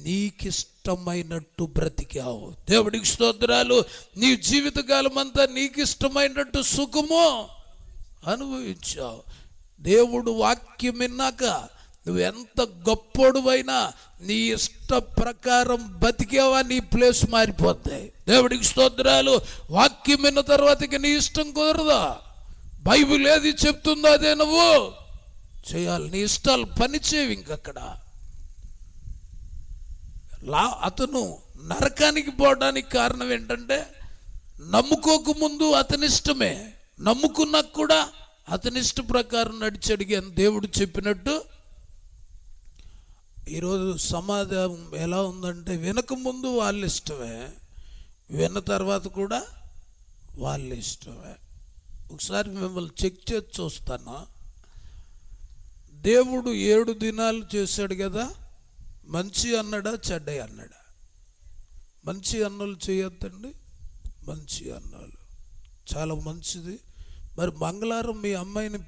నీకిష్టమైనట్టు బ్రతికావు. దేవుడికి స్తోత్రాలు. నీ జీవితకాలం అంతా నీకిష్టమైనట్టు సుఖము అనుభవించావు. దేవుడు వాక్యం విన్నాక నువ్వు ఎంత గొప్పోడువైనా నీ ఇష్ట ప్రకారం బతికేవా, నీ ప్లేస్ మారిపోతాయి. దేవుడికి స్తోత్రాలు. వాక్యం విన్న తర్వాతకి నీ ఇష్టం కుదరదా? బైబిల్ ఏది చెప్తుందో అదే నువ్వు చేయాలి. నీ ఇష్టాలు పనిచేయవు. ఇంకక్కడ అతను నరకానికి పోవడానికి కారణం ఏంటంటే నమ్ముకోకముందు అతని ఇష్టమే, నమ్ముకున్నాక కూడా అతని ఇష్ట ప్రకారం నడిచడిగా దేవుడు చెప్పినట్టు. ఈరోజు సమాజం ఎలా ఉందంటే వినకముందు వాళ్ళ ఇష్టమే, విన్న తర్వాత కూడా వాళ్ళ ఇష్టమే. ఒకసారి మిమ్మల్ని చెక్ చేసి చూస్తాను. దేవుడు 7 దినాలు చేశాడు కదా, మంచి అన్నాడా చెడ్డ అన్నాడా? మంచి అన్నలు చేయొద్దండి, మంచి అన్నాలు చాలా మంచిది. మరి మంగళవారం మీ అమ్మాయిని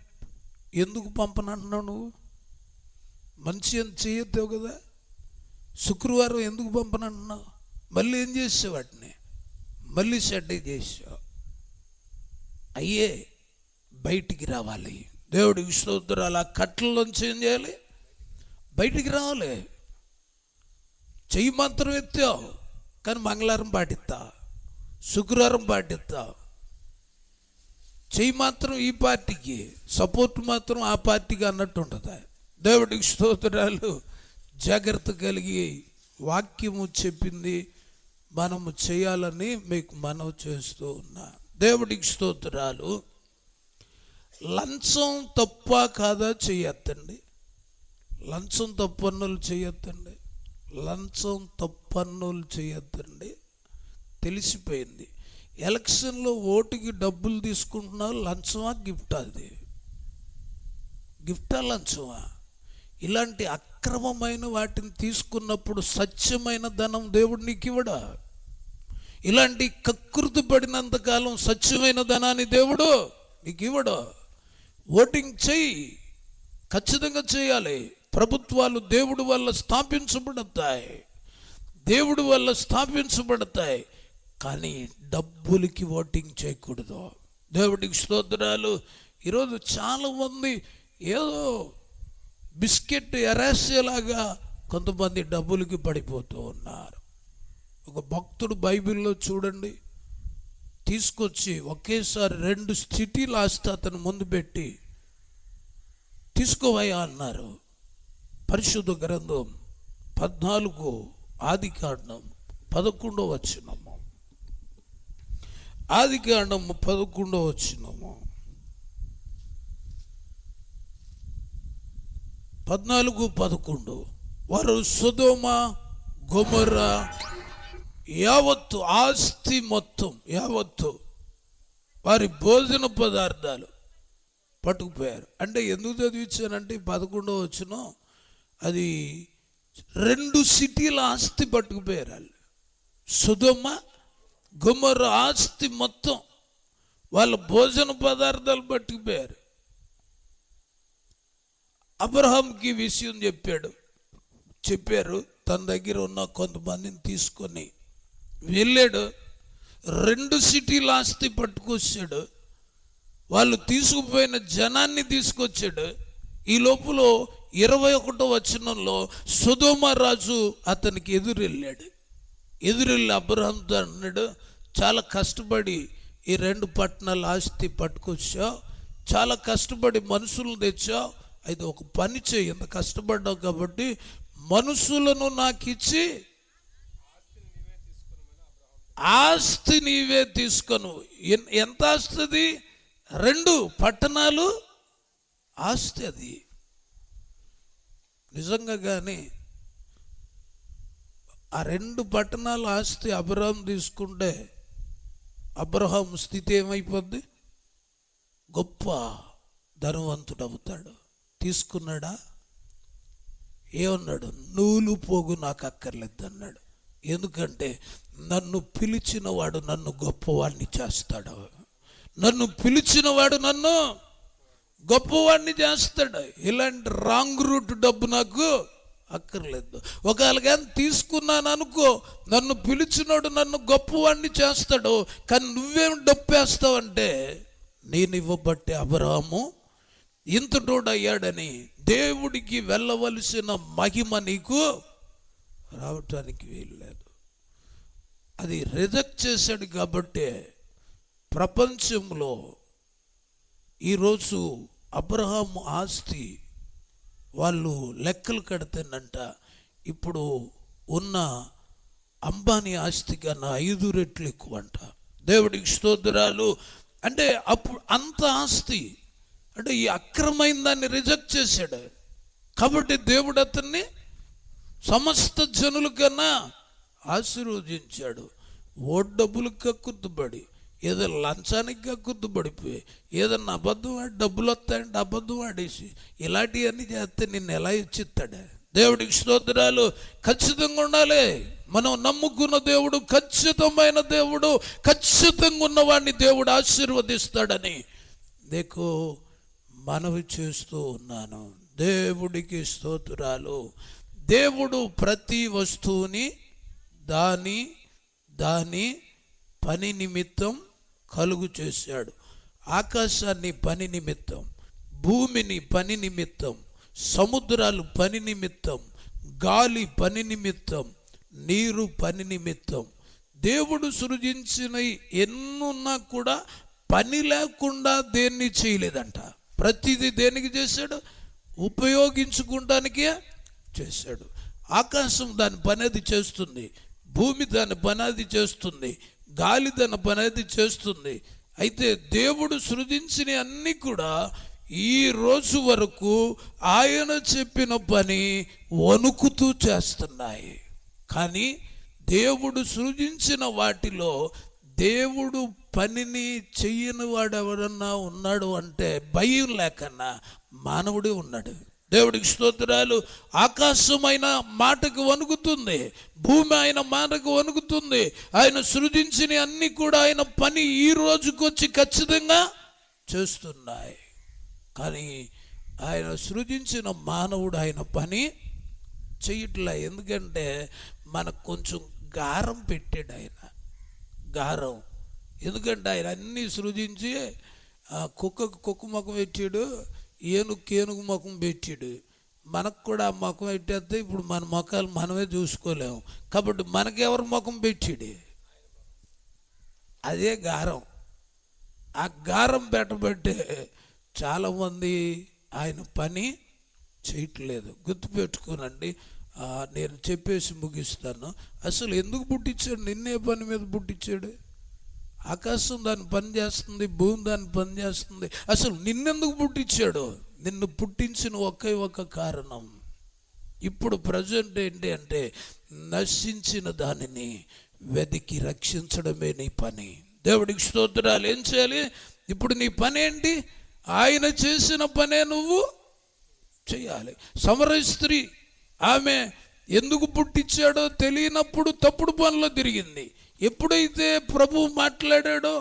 ఎందుకు పంపనంటున్నావు నువ్వు? మంచి అని చేయొద్దావు కదా. శుక్రవారం ఎందుకు పంపనంటున్నావు? మళ్ళీ ఏం చేసావు? వాటిని మళ్ళీ చెడ్డ చేసావు. అయ్యే బయటికి రావాలి. దేవుడికి స్తోత్రాలు. ఆ కట్లలోంచి ఏం చేయాలి? బయటికి రావాలి. చెయ్యి మాత్రం ఎత్తావు, కానీ మంగళవారం పాటిస్తావు, శుక్రవారం పాటిస్తావు. చెయ్యి మాత్రం ఈ పార్టీకి, సపోర్ట్ మాత్రం ఆ పార్టీకి అన్నట్టు ఉంటుంది. దేవుడికి స్తోత్రాలు. జాగ్రత్త కలిగి వాక్యము చెప్పింది మనము చేయాలని మీకు మనవి చేస్తూ ఉన్నా. దేవుడికి స్తోత్రాలు. లంచం తప్ప కాదా? చేయొద్దండి. లంచం తప్పన్నులు చేయొద్దండి. లంచం తప్పన్నులు చేయొద్దండి. తెలిసిపోయింది. ఎలక్షన్లో ఓటుకి డబ్బులు తీసుకుంటున్నారు. లంచమా గిఫ్టా? అది గిఫ్టా లంచమా? ఇలాంటి అక్రమమైన వాటిని తీసుకున్నప్పుడు సత్యమైన ధనం దేవుడు నీకు ఇవ్వడా? ఇలాంటి కకృతి పడినంతకాలం సత్యమైన ధనాన్ని దేవుడు నీకు ఇవ్వడు. ఓటింగ్ చెయ్యి, ఖచ్చితంగా చేయాలి. ప్రభుత్వాలు దేవుడి వల్ల స్థాపించబడతాయి, దేవుడి వల్ల స్థాపించబడతాయి, కానీ డబ్బులకి ఓటింగ్ చేయకూడదు. దేవుడికి స్తోత్రాలు. ఈరోజు చాలామంది ఏదో బిస్కెట్ ఎరాసేలాగా కొంతమంది డబ్బులకి పడిపోతూ ఉన్నారు. ఒక భక్తుడు బైబిల్లో చూడండి, తీసుకొచ్చి ఒకేసారి 2 స్థితిలు ఆస్తి అతను ముందు పెట్టి తీసుకోవయ్యా అన్నారు. పరిశుద్ధ గ్రంథం 14 ఆదికాండం 11వ వచనము. ఆదికాండం 11వ వచనము 14:11. వారు సొదొమ గొమొర్ర యావత్తు ఆస్తి మొత్తం యావత్తు వారి భోజన పదార్థాలు పట్టుకుపోయారు. అంటే ఎందుకు చదివించానంటే 11వ వచనం, అది 2 సిటీల ఆస్తి పట్టుకుపోయారు వాళ్ళు. సొదొమ గొమొర్ర ఆస్తి మొత్తం, వాళ్ళ భోజన పదార్థాలు పట్టుకుపోయారు. అబ్రహాంకి విషయం చెప్పారు. తన దగ్గర ఉన్న కొంతమందిని తీసుకొని వెళ్ళాడు. 2 సిటీల ఆస్తి పట్టుకొచ్చాడు. వాళ్ళు తీసుకుపోయిన జనాన్ని తీసుకొచ్చాడు. ఈ లోపల 21వ వచనంలో సొదొమ రాజు అతనికి ఎదురెళ్ళాడు. ఎదురెళ్ళి అబ్రహాంతో అన్నాడు, చాలా కష్టపడి ఈ 2 పట్టణాల ఆస్తి పట్టుకొచ్చావు, చాలా కష్టపడి మనుషులను తెచ్చావు. అయితే ఒక పని చేయి, ఎంత కష్టపడ్డావు కాబట్టి మనుషులను నాకు ఇచ్చి ఆస్తి నీవే తీసుకొను. ఎంత ఆస్తి? 2 పట్టణాలు ఆస్తి. అది నిజంగా కానీ ఆ 2 పట్టణాల ఆస్తి అబ్రహాం తీసుకుంటే అబ్రహాం స్థితి ఏమైపోద్ది? గొప్ప ధనవంతుడు అవుతాడు. తీసుకున్నాడా? ఏమన్నాడు? నూలు పోగు నాకు అక్కర్లేదు అన్నాడు. ఎందుకంటే నన్ను పిలిచిన వాడు నన్ను గొప్పవాడిని చేస్తాడు. నన్ను పిలిచిన వాడు నన్ను గొప్పవాడిని చేస్తాడు. ఇలాంటి రాంగ్ రూట్ డబ్బు నాకు అక్కర్లేదు. ఒకవేళ కానీ తీసుకున్నాను అనుకో, నన్ను పిలిచినోడు నన్ను గొప్పవాడిని చేస్తాడు. కానీ నువ్వేం డప్పేస్తావంటే, నేను ఇవ్వబట్టే అబ్రహాము ఇంతటోడయ్యాడని దేవుడికి వెళ్ళవలసిన మహిమ నీకు రావటానికి వీల్లేదు. అది రిజెక్ట్ చేశాడు. కాబట్టి ప్రపంచంలో ఈరోజు అబ్రహాము ఆస్తి వాళ్ళు లెక్కలు కడితేనంట ఇప్పుడు ఉన్న అంబానీ ఆస్తి కన్నా 5 రెట్లు ఎక్కువ అంట. దేవుడికి స్తోత్రాలు. అంటే అప్పుడు అంత ఆస్తి, అంటే ఈ అక్రమైన దాన్ని రిజెక్ట్ చేశాడు. కాబట్టి దేవుడు అతన్ని సమస్త జనుల కన్నా ఆశీర్వదించాడు. డబ్బులకు కక్కుర్తుపడి, ఏదో లంచానికి కక్కుర్తుపడిపోయి, ఏదన్నా అబద్ధం ఆడి డబ్బులు వస్తాయంటే అబద్ధం ఆడేసి ఇలాంటివన్నీ చేస్తే నిన్ను ఎలా ఇచ్చిస్తాడు? దేవుడికి స్తోత్రాలు. ఖచ్చితంగా ఉండాలి. మనం నమ్ముకున్న దేవుడు ఖచ్చితమైన దేవుడు. ఖచ్చితంగా ఉన్నవాడిని దేవుడు ఆశీర్వదిస్తాడని నీకు మనవి చేస్తూ ఉన్నాను. దేవుడికి స్తోత్రాలు. దేవుడు ప్రతి వస్తువుని దాని పని నిమిత్తం కలుగు చేశాడు. ఆకాశాన్ని పని నిమిత్తం, భూమిని పని నిమిత్తం, సముద్రాలు పని నిమిత్తం, గాలి పని నిమిత్తం, నీరు పని నిమిత్తం. దేవుడు సృజించిన ఎన్నున్నా కూడా పని లేకుండా దేన్ని చేయలేదంట. ప్రతిదీ దేనికి చేశాడు? ఉపయోగించుకోవడానికే చేశాడు. ఆకాశం దాని పని అది చేస్తుంది, భూమి దాని పని అది చేస్తుంది, గాలి దాని పని అది చేస్తుంది. అయితే దేవుడు సృజించిన అన్నీ కూడా ఈ రోజు వరకు ఆయన చెప్పిన పని వణుకుతూ చేస్తున్నాయి. కానీ దేవుడు సృజించిన వాటిలో దేవుడు పనిని చెయ్యని వాడు ఎవరన్నా ఉన్నాడు అంటే భయం లేకన్నా మానవుడే ఉన్నాడు. దేవుడికి స్తోత్రాలు. ఆకాశం ఆయన మాటకు వణుకుతుంది, భూమి ఆయన మాటకు వణుకుతుంది. ఆయన సృజించిన అన్ని కూడా ఆయన పని ఈ రోజుకొచ్చి ఖచ్చితంగా చేస్తున్నాయి. కానీ ఆయన సృజించిన మానవుడు ఆయన పని చెయ్యట్లే. ఎందుకంటే మనకు కొంచెం గారం పెట్టాడు ఆయన. గారం. ఎందుకంటే ఆయన అన్నీ సృజించి కుక్కకు కుక్క ముఖం పెట్టాడు, ఏనుగు ముఖం పెట్టాడు. మనకు కూడా ఆ ముఖం పెట్టేస్తే ఇప్పుడు మన ముఖాలు మనమే చూసుకోలేము. కాబట్టి మనకెవరు ముఖం పెట్టాడు? అదే గారం. ఆ గారం పెట్టబట్టే చాలామంది ఆయన పని చేయట్లేదు. గుర్తుపెట్టుకోనండి. నేను చెప్పేసి ముగిస్తాను. అసలు ఎందుకు పుట్టించాడు? నిన్నే పని మీద పుట్టించాడు. ఆకాశం దాన్ని పని చేస్తుంది, భూమి దాన్ని పని చేస్తుంది. అసలు నిన్నెందుకు పుట్టించాడు? నిన్ను పుట్టించిన ఒకే ఒక కారణం. ఇప్పుడు ప్రజెంట్ ఏంటి అంటే నశించిన దానిని వెతికి రక్షించడమే నీ పని. దేవుడికి స్తోత్రాలు. ఏం చేయాలి ఇప్పుడు? నీ పని ఏంటి? ఆయన చేసిన పనే నువ్వు చేయాలి. సమరయ స్త్రీ, ఆమె ఎందుకు పుట్టించాడో తెలియనప్పుడు తప్పుడు పనిలో తిరిగింది. ఎప్పుడైతే ప్రభువు మాట్లాడాడో,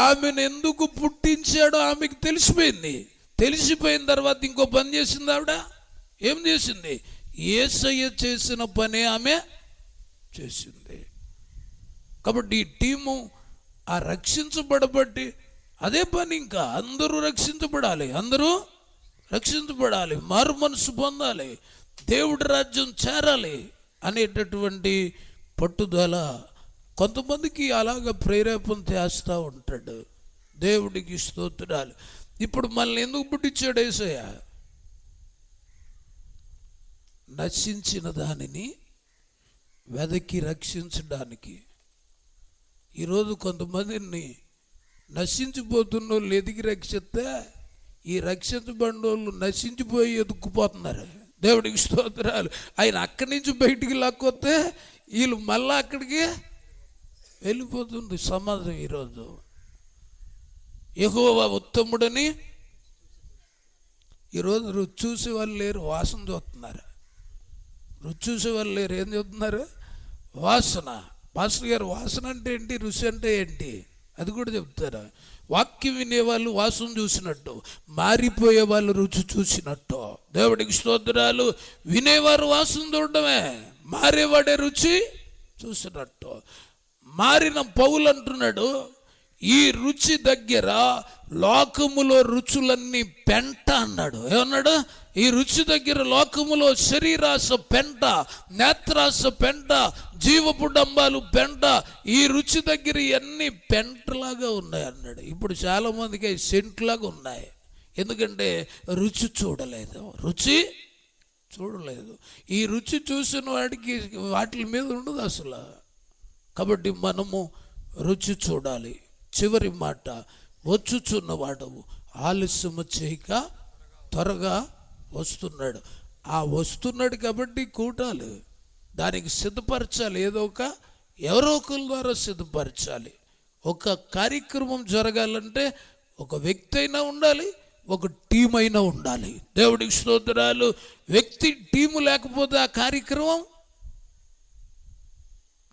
ఆమెను ఎందుకు పుట్టించాడో ఆమెకు తెలిసిపోయింది. తెలిసిపోయిన తర్వాత ఇంకో పని చేసింది. ఆవిడ ఏం చేసింది? యేసయ్య చేసిన పనే ఆమె చేసింది. కాబట్టి ఈ టీము ఆ రక్షించబడబట్టి అదే పని. ఇంకా అందరూ రక్షించబడాలి, అందరూ రక్షించబడాలి, మారు మనసు పొందాలి, దేవుడి రాజ్యం చేరాలి అనేటటువంటి పట్టుదల కొంతమందికి అలాగ ప్రేరేపణ చేస్తూ ఉంటాడు. దేవుడికి స్తోత్రాలు. ఇప్పుడు మనల్ని ఎందుకు పుట్టించాడు యేసయ్య? నశించిన దానిని వెదకి రక్షించడానికి. ఈరోజు కొంతమందిని నశించిపోతున్న వాళ్ళు ఎదిగి రక్షిస్తే ఈ రక్షించబడిన వాళ్ళు నశించిపోయి ఎదుక్కుపోతున్నారు. దేవుడికి స్తోత్రాలు. ఆయన అక్కడి నుంచి బయటికి లాక్కొస్తే వీళ్ళు మళ్ళా అక్కడికి వెళ్ళిపోతుంది సమాజం. ఈరోజు యెహోవా ఉత్తముడని ఈరోజు రుచి చూసే వాళ్ళు లేరు, వాసన చూస్తున్నారు. రుచి చూసే వాళ్ళు లేరు, ఏం చూస్తున్నారు? వాసన. పాస్టర్ గారు, వాసన అంటే ఏంటి, రుచి అంటే ఏంటి అది కూడా చెప్తారా? వాక్యం వినేవాళ్ళు వాసన చూసినట్టు, మారిపోయే వాళ్ళు రుచి చూసినట్టు. దేవుడికి స్తోత్రాలు. వినేవారు వాసన చూడడమే, మారేవాడే రుచి చూసినట్టు. మారిన పౌలు అంటున్నాడు, ఈ రుచి దగ్గర లోకములో రుచులన్నీ పెంట అన్నాడు. ఏమన్నాడు? ఈ రుచి దగ్గర లోకములో శరీరాశ పెంట, నేత్రాశ పెంట, జీవపు డంబాలు పెంట. ఈ రుచి దగ్గర ఇవన్నీ పెంటలాగా ఉన్నాయి అన్నాడు. ఇప్పుడు చాలామందికి సెంట్లాగా ఉన్నాయి. ఎందుకంటే రుచి చూడలేదు, రుచి చూడలేదు. ఈ రుచి చూసిన వాడికి వాటి మీద ఉండదు అసలు. కాబట్టి మనము రుచి చూడాలి. చివరి మాట, వచ్చుచున్నవాడవు ఆలస్యము చేయక త్వరగా వస్తున్నాడు. ఆ వస్తున్నాడు కాబట్టి కూటాలు దానికి సిద్ధపరచాలి. ఎవరో ఒకరి ద్వారా సిద్ధపరచాలి. ఒక కార్యక్రమం జరగాలంటే ఒక వ్యక్తి అయినా ఉండాలి, ఒక టీం అయినా ఉండాలి. దేవుడికి స్తోత్రాలు. వ్యక్తి టీము లేకపోతే ఆ కార్యక్రమం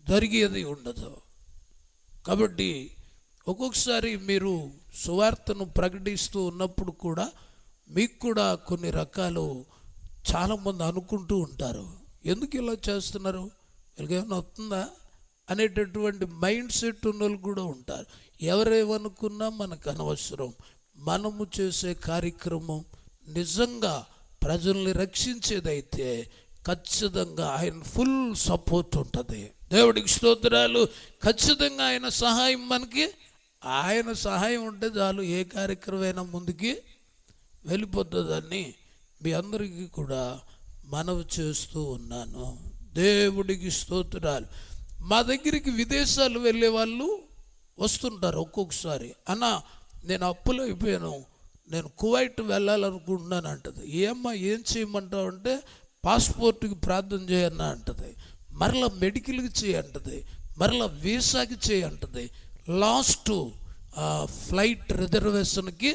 జరిగేది ఉండదు. కాబట్టి ఒక్కొక్కసారి మీరు సువార్తను ప్రకటిస్తూ ఉన్నప్పుడు కూడా మీకు కూడా కొన్ని రకాలు చాలామంది అనుకుంటూ ఉంటారు, ఎందుకు ఇలా చేస్తున్నారు, వీళ్ళకి ఏమైనా వస్తుందా అనేటటువంటి మైండ్ సెట్ ఉన్న వాళ్ళు కూడా ఉంటారు. ఎవరేమనుకున్నా మనకు అనవసరం. మనము చేసే కార్యక్రమం నిజంగా ప్రజల్ని రక్షించేదైతే ఖచ్చితంగా ఆయన ఫుల్ సపోర్ట్ ఉంటుంది. దేవుడికి స్తోత్రాలు. ఖచ్చితంగా ఆయన సహాయం మనకి, ఆయన సహాయం ఉంటే చాలు, ఏ కార్యక్రమమైనా ముందుకి వెళ్ళిపోతుందని మీ అందరికీ కూడా మనవి చేస్తూ ఉన్నాను. దేవుడికి స్తోత్రాలు. మా దగ్గరికి విదేశాలు వెళ్ళే వాళ్ళు వస్తుంటారు ఒక్కొక్కసారి. అన్న, నేను అప్పులు అయిపోయాను, నేను కువైట్ వెళ్ళాలనుకుంటున్నాను అంటది. ఏమ్మా ఏం చేయమంటావు అంటే, పాస్పోర్ట్కి ప్రార్థన చేయన్నా అంటది, మరలా మెడికల్కి చేయంటది, మరలా వీసాకి చేయంటది, లాస్ట్ ఫ్లైట్ రిజర్వేషన్కి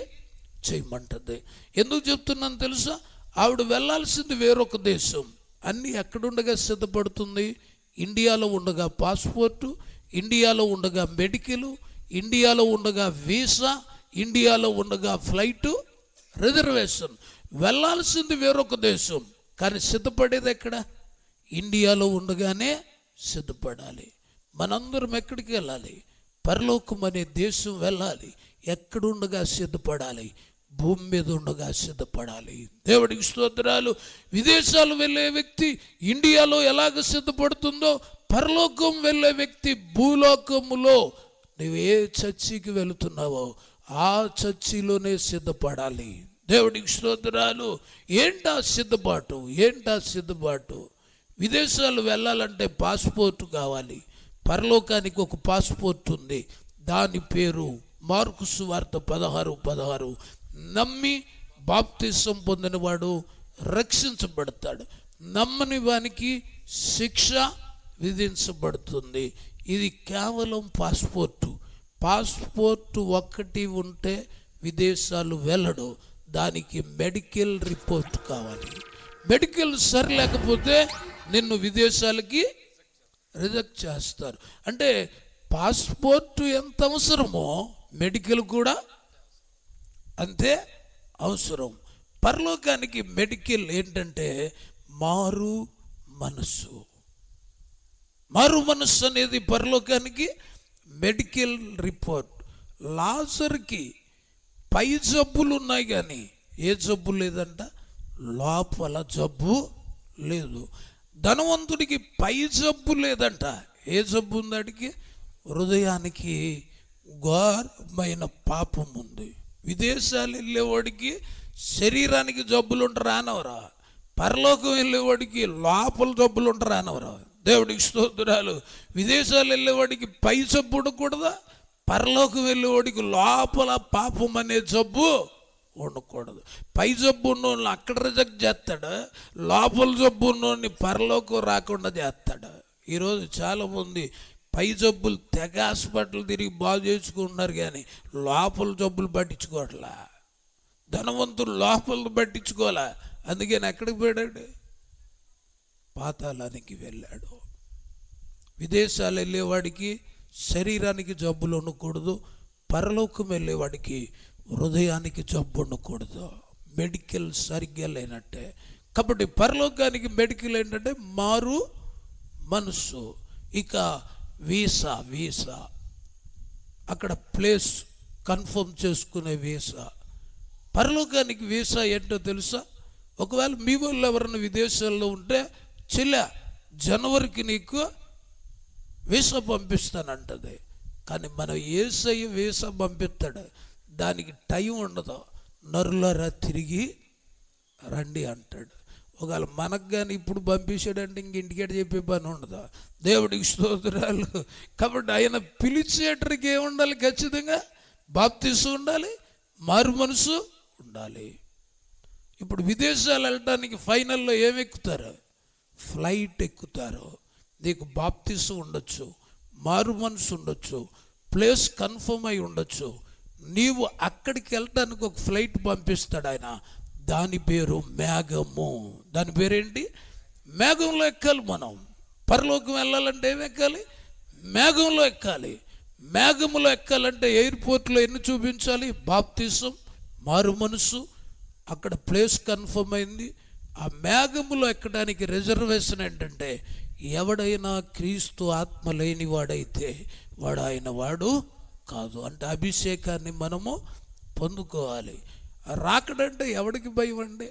చేయమంటది. ఎందుకు చెప్తున్నాను తెలుసా? ఆవిడ వెళ్ళాల్సింది వేరొక దేశం. అన్నీ ఎక్కడుండగా సిద్ధపడుతుంది? ఇండియాలో ఉండగా పాస్పోర్టు, ఇండియాలో ఉండగా మెడికల్, ఇండియాలో ఉండగా వీసా, ఇండియాలో ఉండగా ఫ్లైటు రిజర్వేషన్. వెళ్ళాల్సింది వేరొక దేశం, కానీ సిద్ధపడేది ఎక్కడ? ఇండియాలో ఉండగానే సిద్ధపడాలి. మనందరం ఎక్కడికి వెళ్ళాలి? పరలోకం అనే దేశం వెళ్ళాలి. ఎక్కడుండగా సిద్ధపడాలి? భూమి మీద ఉండగా సిద్ధపడాలి. దేవుడికి స్తోత్రాలు. విదేశాలు వెళ్ళే వ్యక్తి ఇండియాలో ఎలాగ సిద్ధపడుతుందో, పరలోకం వెళ్ళే వ్యక్తి భూలోకములో నువ్వు ఏ చర్చికి వెళుతున్నావో ఆ చర్చిలోనే సిద్ధపడాలి. దేవుడికి స్తోత్రాలు. ఏంటా సిద్ధపాటు? విదేశాలు వెళ్ళాలంటే పాస్పోర్ట్ కావాలి. పరలోకానికి ఒక పాస్పోర్ట్ ఉంది, దాని పేరు మార్కు సువార్త 16:16. నమ్మి బాప్తిసం పొందినవాడు రక్షించబడతాడు, నమ్మని వానికి శిక్ష విధించబడుతుంది. ఇది కేవలం పాస్పోర్ట్ ఒక్కటి ఉంటే విదేశాలు వెళ్ళడు. దానికి మెడికల్ రిపోర్ట్ కావాలి. మెడికల్ సరి లేకపోతే నిన్ను విదేశాలకి రిజెక్ట్ చేస్తారు. అంటే పాస్పోర్ట్ ఎంత అవసరమో మెడికల్ కూడా అంతే అవసరం. పరలోకానికి మెడికల్ ఏంటంటే మారు మనస్సు అనేది పరలోకానికి మెడికల్ రిపోర్ట్. లాజర్కి పై జబ్బులు ఉన్నాయి కానీ ఏ జబ్బు లేదంట, లోపల జబ్బు లేదు. ధనవంతుడికి పై జబ్బు లేదంట, ఏ జబ్బు ఉంది? అడిగి హృదయానికి ఘోరమైన పాపం ఉంది. విదేశాలు వెళ్ళేవాడికి శరీరానికి జబ్బులు ఉంటారు అనవరా, పరలోకం వెళ్ళేవాడికి లోపల జబ్బులు ఉంటారు అనవరా. దేవుడికి స్తోత్రాలు. విదేశాలు వెళ్ళేవాడికి పై జబ్బు ఉండకూడదా? పరలోకం వెళ్ళేవాడికి లోపల పాపం అనే జబ్బు ఉండకూడదు. పై జబ్బు ఉన్నోళ్ళని అక్కడ రిజెక్ట్ చేస్తాడు, లోపల జబ్బు ఉన్నోడిని పరలోకం రాకుండా చేస్తాడు. ఈరోజు చాలామంది పై జబ్బులు తెగ హాస్పిటల్ తిరిగి బాగు చేసుకుంటున్నారు, కానీ లోపల జబ్బులు పట్టించుకోవట్లా. ధనవంతులు లోపల పట్టించుకోవాలా, అందుకని ఎక్కడికి పోయాడు? పాతాళానికి వెళ్ళాడు. విదేశాలు వెళ్ళేవాడికి శరీరానికి జబ్బులు ఉండకూడదు, పరలోకం వెళ్ళేవాడికి హృదయానికి జబ్బు ఉండకూడదు. మెడికల్ సరిగ్గా లేనట్టే. కాబట్టి పరలోకానికి మెడికల్ ఏంటంటే మారు మనసు. ఇక వీసా అక్కడ ప్లేస్ కన్ఫర్మ్ చేసుకునే వీసా. పరలోకానికి వీసా ఏంటో తెలుసా? ఒకవేళ మీ వాళ్ళు ఎవరైనా విదేశాల్లో ఉంటే జనవరికి నీకు వీసా పంపిస్తానంటది. కానీ మనం యేసయ్య వీసా పంపిస్తాడు, దానికి టైం ఉండదు. నరులరా తిరిగి రండి అంటాడు. ఒకవేళ మనకు కానీ ఇప్పుడు పంపించాడంటే ఇంక ఇంటికాడ చెప్పే పని ఉండదు. దేవుడికి స్తోత్రాలు. కాబట్టి ఆయన పిలిచేటరికి ఏముండాలి? ఖచ్చితంగా బాప్తిసం ఉండాలి, మారు మనసు ఉండాలి. ఇప్పుడు విదేశాలు వెళ్ళటానికి ఫైనల్లో ఏమి ఎక్కుతారు? ఫ్లైట్ ఎక్కుతారు. నీకు బాప్తిసం ఉండొచ్చు, మారు మనసు ఉండొచ్చు, ప్లేస్ కన్ఫర్మ్ అయి ఉండొచ్చు. నీవు అక్కడికి వెళ్ళటానికి ఒక ఫ్లైట్ పంపిస్తాడు ఆయన, దాని పేరు మేఘము. దాని పేరేంటి? మేఘంలో ఎక్కాలి. మనం పరలోకం వెళ్ళాలంటే ఏమి ఎక్కాలి? మేఘంలో ఎక్కాలి. మేఘంలో ఎక్కాలంటే ఎయిర్పోర్ట్లో ఎన్ని చూపించాలి? బాప్తిసం, మారు మనసు, అక్కడ ప్లేస్ కన్ఫర్మ్ అయింది. ఆ మేఘములో ఎక్కడానికి రిజర్వేషన్ ఏంటంటే ఎవడైనా క్రీస్తు ఆత్మ లేని వాడైతే వాడు ఆయన వాడు కాదు. అంటే అభిషేకాన్ని మనము పొందుకోవాలి. రాకడంటే ఎవరికి భయం అండి?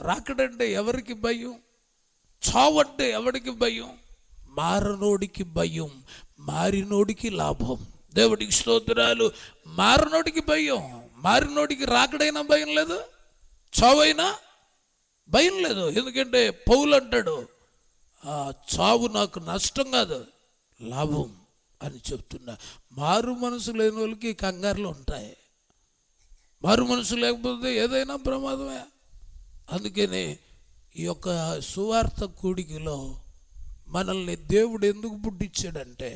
రాకడంటే ఎవరికి భయం? చావంటే ఎవరికి భయం? మారనోడికి భయం, మారినోడికి లాభం. దేవుడికి స్తోత్రాలు. మారనోడికి భయం, మారినోడికి రాకడైనా భయం లేదు, చావైనా భయం లేదు. ఎందుకంటే పౌలు అంటాడు, చావు నాకు నష్టం కాదు, లాభం అని చెప్తున్నా. మారు మనసు లేని వాళ్ళకి కంగారులు ఉంటాయి. మారు మనసు లేకపోతే ఏదైనా ప్రమాదమే. అందుకని ఈ యొక్క సువార్త కూడికలో మనల్ని దేవుడు ఎందుకు పుట్టించాడంటే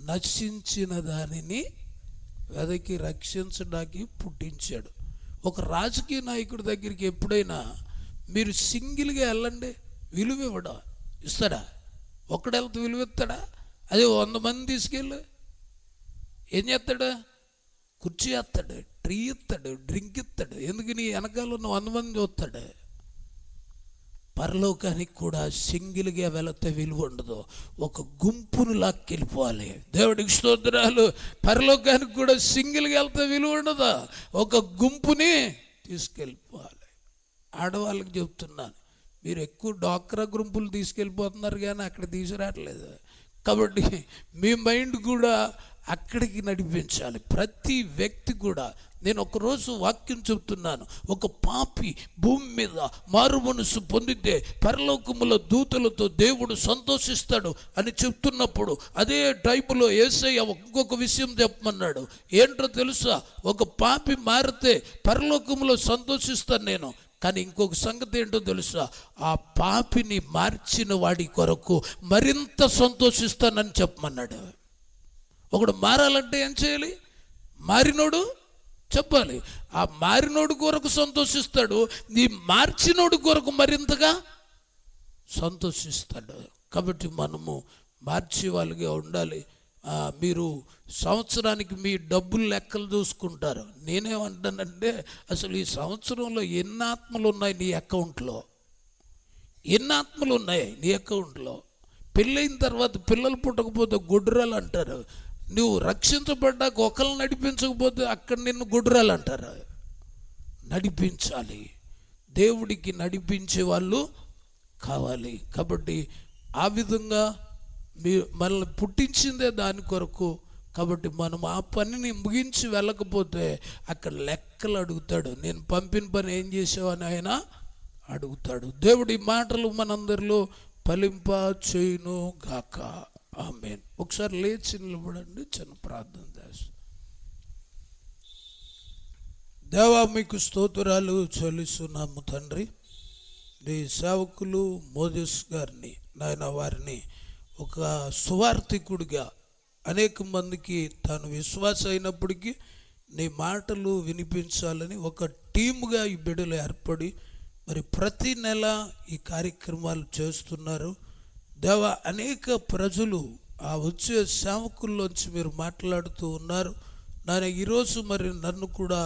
నశించిన దానిని వెదకి రక్షించడానికి పుట్టించాడు. ఒక రాజకీయ నాయకుడి దగ్గరికి ఎప్పుడైనా మీరు సింగిల్గా వెళ్ళండి, విలువ ఇవ్వడా? ఇస్తాడా? ఒక్కడెళ్తే విలువ ఇస్తాడా? అదే 100 మంది తీసుకెళ్ళి ఏం చేస్తాడు? కుర్చీ వేస్తాడు, ట్రీ ఇస్తాడు, డ్రింక్ ఇస్తాడు. ఎందుకని వెనకాల ఉన్న 100 మంది చూస్తాడు. పరలోకానికి కూడా సింగిల్గా వెళితే విలువ ఉండదు, ఒక గుంపును లాక్కెళ్ళిపోవాలి. దేవుడికి స్తోత్రాలు. పరలోకానికి కూడా సింగిల్గా వెళ్తే విలువ ఉండదు, ఒక గుంపుని తీసుకెళ్ళిపోవాలి. ఆడవాళ్ళకి చెప్తున్నాను, మీరు ఎక్కువ డాక్రా గుంపులు తీసుకెళ్ళిపోతున్నారు కానీ అక్కడ తీసుకురావట్లేదు. కాబట్టి మీ మైండ్ కూడా అక్కడికి నడిపించాలి. ప్రతి వ్యక్తి కూడా, నేను ఒకరోజు వాక్యం చెప్తున్నాను, ఒక పాపి భూమి మీద మారు మనసు పొందితే పరలోకముల దూతలతో దేవుడు సంతోషిస్తాడు అని చెప్తున్నప్పుడు అదే టైపులో యేసయ్య ఇంకొక విషయం చెప్పమన్నాడు. ఏంటో తెలుసా? ఒక పాపి మారితే పరలోకములో సంతోషిస్తాను నేను. కానీ ఇంకొక సంగతి ఏంటో తెలుసా? ఆ పాపిని మార్చిన వాడి కొరకు మరింత సంతోషిస్తానని చెప్పమన్నాడు. ఒకడు మారాలంటే ఏం చేయాలి? మారినోడు చెప్పాలి. ఆ మారినోడు కొరకు సంతోషిస్తాడు, నీ మార్చినోడు కొరకు మరింతగా సంతోషిస్తాడు. కాబట్టి మనము మార్చే వాళ్ళుగా ఉండాలి. మీరు సంవత్సరానికి మీ డబ్బులు లెక్కలు చూసుకుంటారు. నేనేమంటానంటే అసలు ఈ సంవత్సరంలో ఎన్ని ఆత్మలు ఉన్నాయి నీ అకౌంట్లో? ఎన్ని ఆత్మలు ఉన్నాయి నీ అకౌంట్లో? పెళ్ళైన తర్వాత పిల్లలు పుట్టకపోతే గుడ్రాలు అంటారు. నువ్వు రక్షించబడ్డాక ఒకళ్ళని నడిపించకపోతే అక్కడ నిన్ను గుడ్రాలు అంటారు. నడిపించాలి, దేవుడికి నడిపించే వాళ్ళు కావాలి. కాబట్టి ఆ విధంగా మనల్ని పుట్టించిందే దాని కొరకు. కాబట్టి మనం ఆ పనిని ముగించి వెళ్ళకపోతే అక్కడ లెక్కలు అడుగుతాడు. నేను పంపిన పని ఏం చేసావని ఆయన అడుగుతాడు. దేవుడి మాటలు మనందరిలో ఫలింప చేయును గాక. ఆమేన్. ఒకసారి లేచి నిలబడండి, చిన్న ప్రార్థన చేస్తాం. దేవా, మీకు స్తోత్రాలు చెల్లిస్తున్నాము తండ్రి. నీ సేవకులు మోజెస్ గారిని నాయన, వారిని ఒక సువార్థికుడిగా అనేక మందికి తాను విశ్వాస అయినప్పటికీ నీ మాటలు వినిపించాలని ఒక టీముగా ఈ బిడ్డలు ఏర్పడి మరి ప్రతి నెల ఈ కార్యక్రమాలు చేస్తున్నారు. దేవా, అనేక ప్రజలు ఆ వచ్చే సేవకుల్లోంచి మీరు మాట్లాడుతూ ఉన్నారు నాయన. ఈరోజు మరి నన్ను కూడా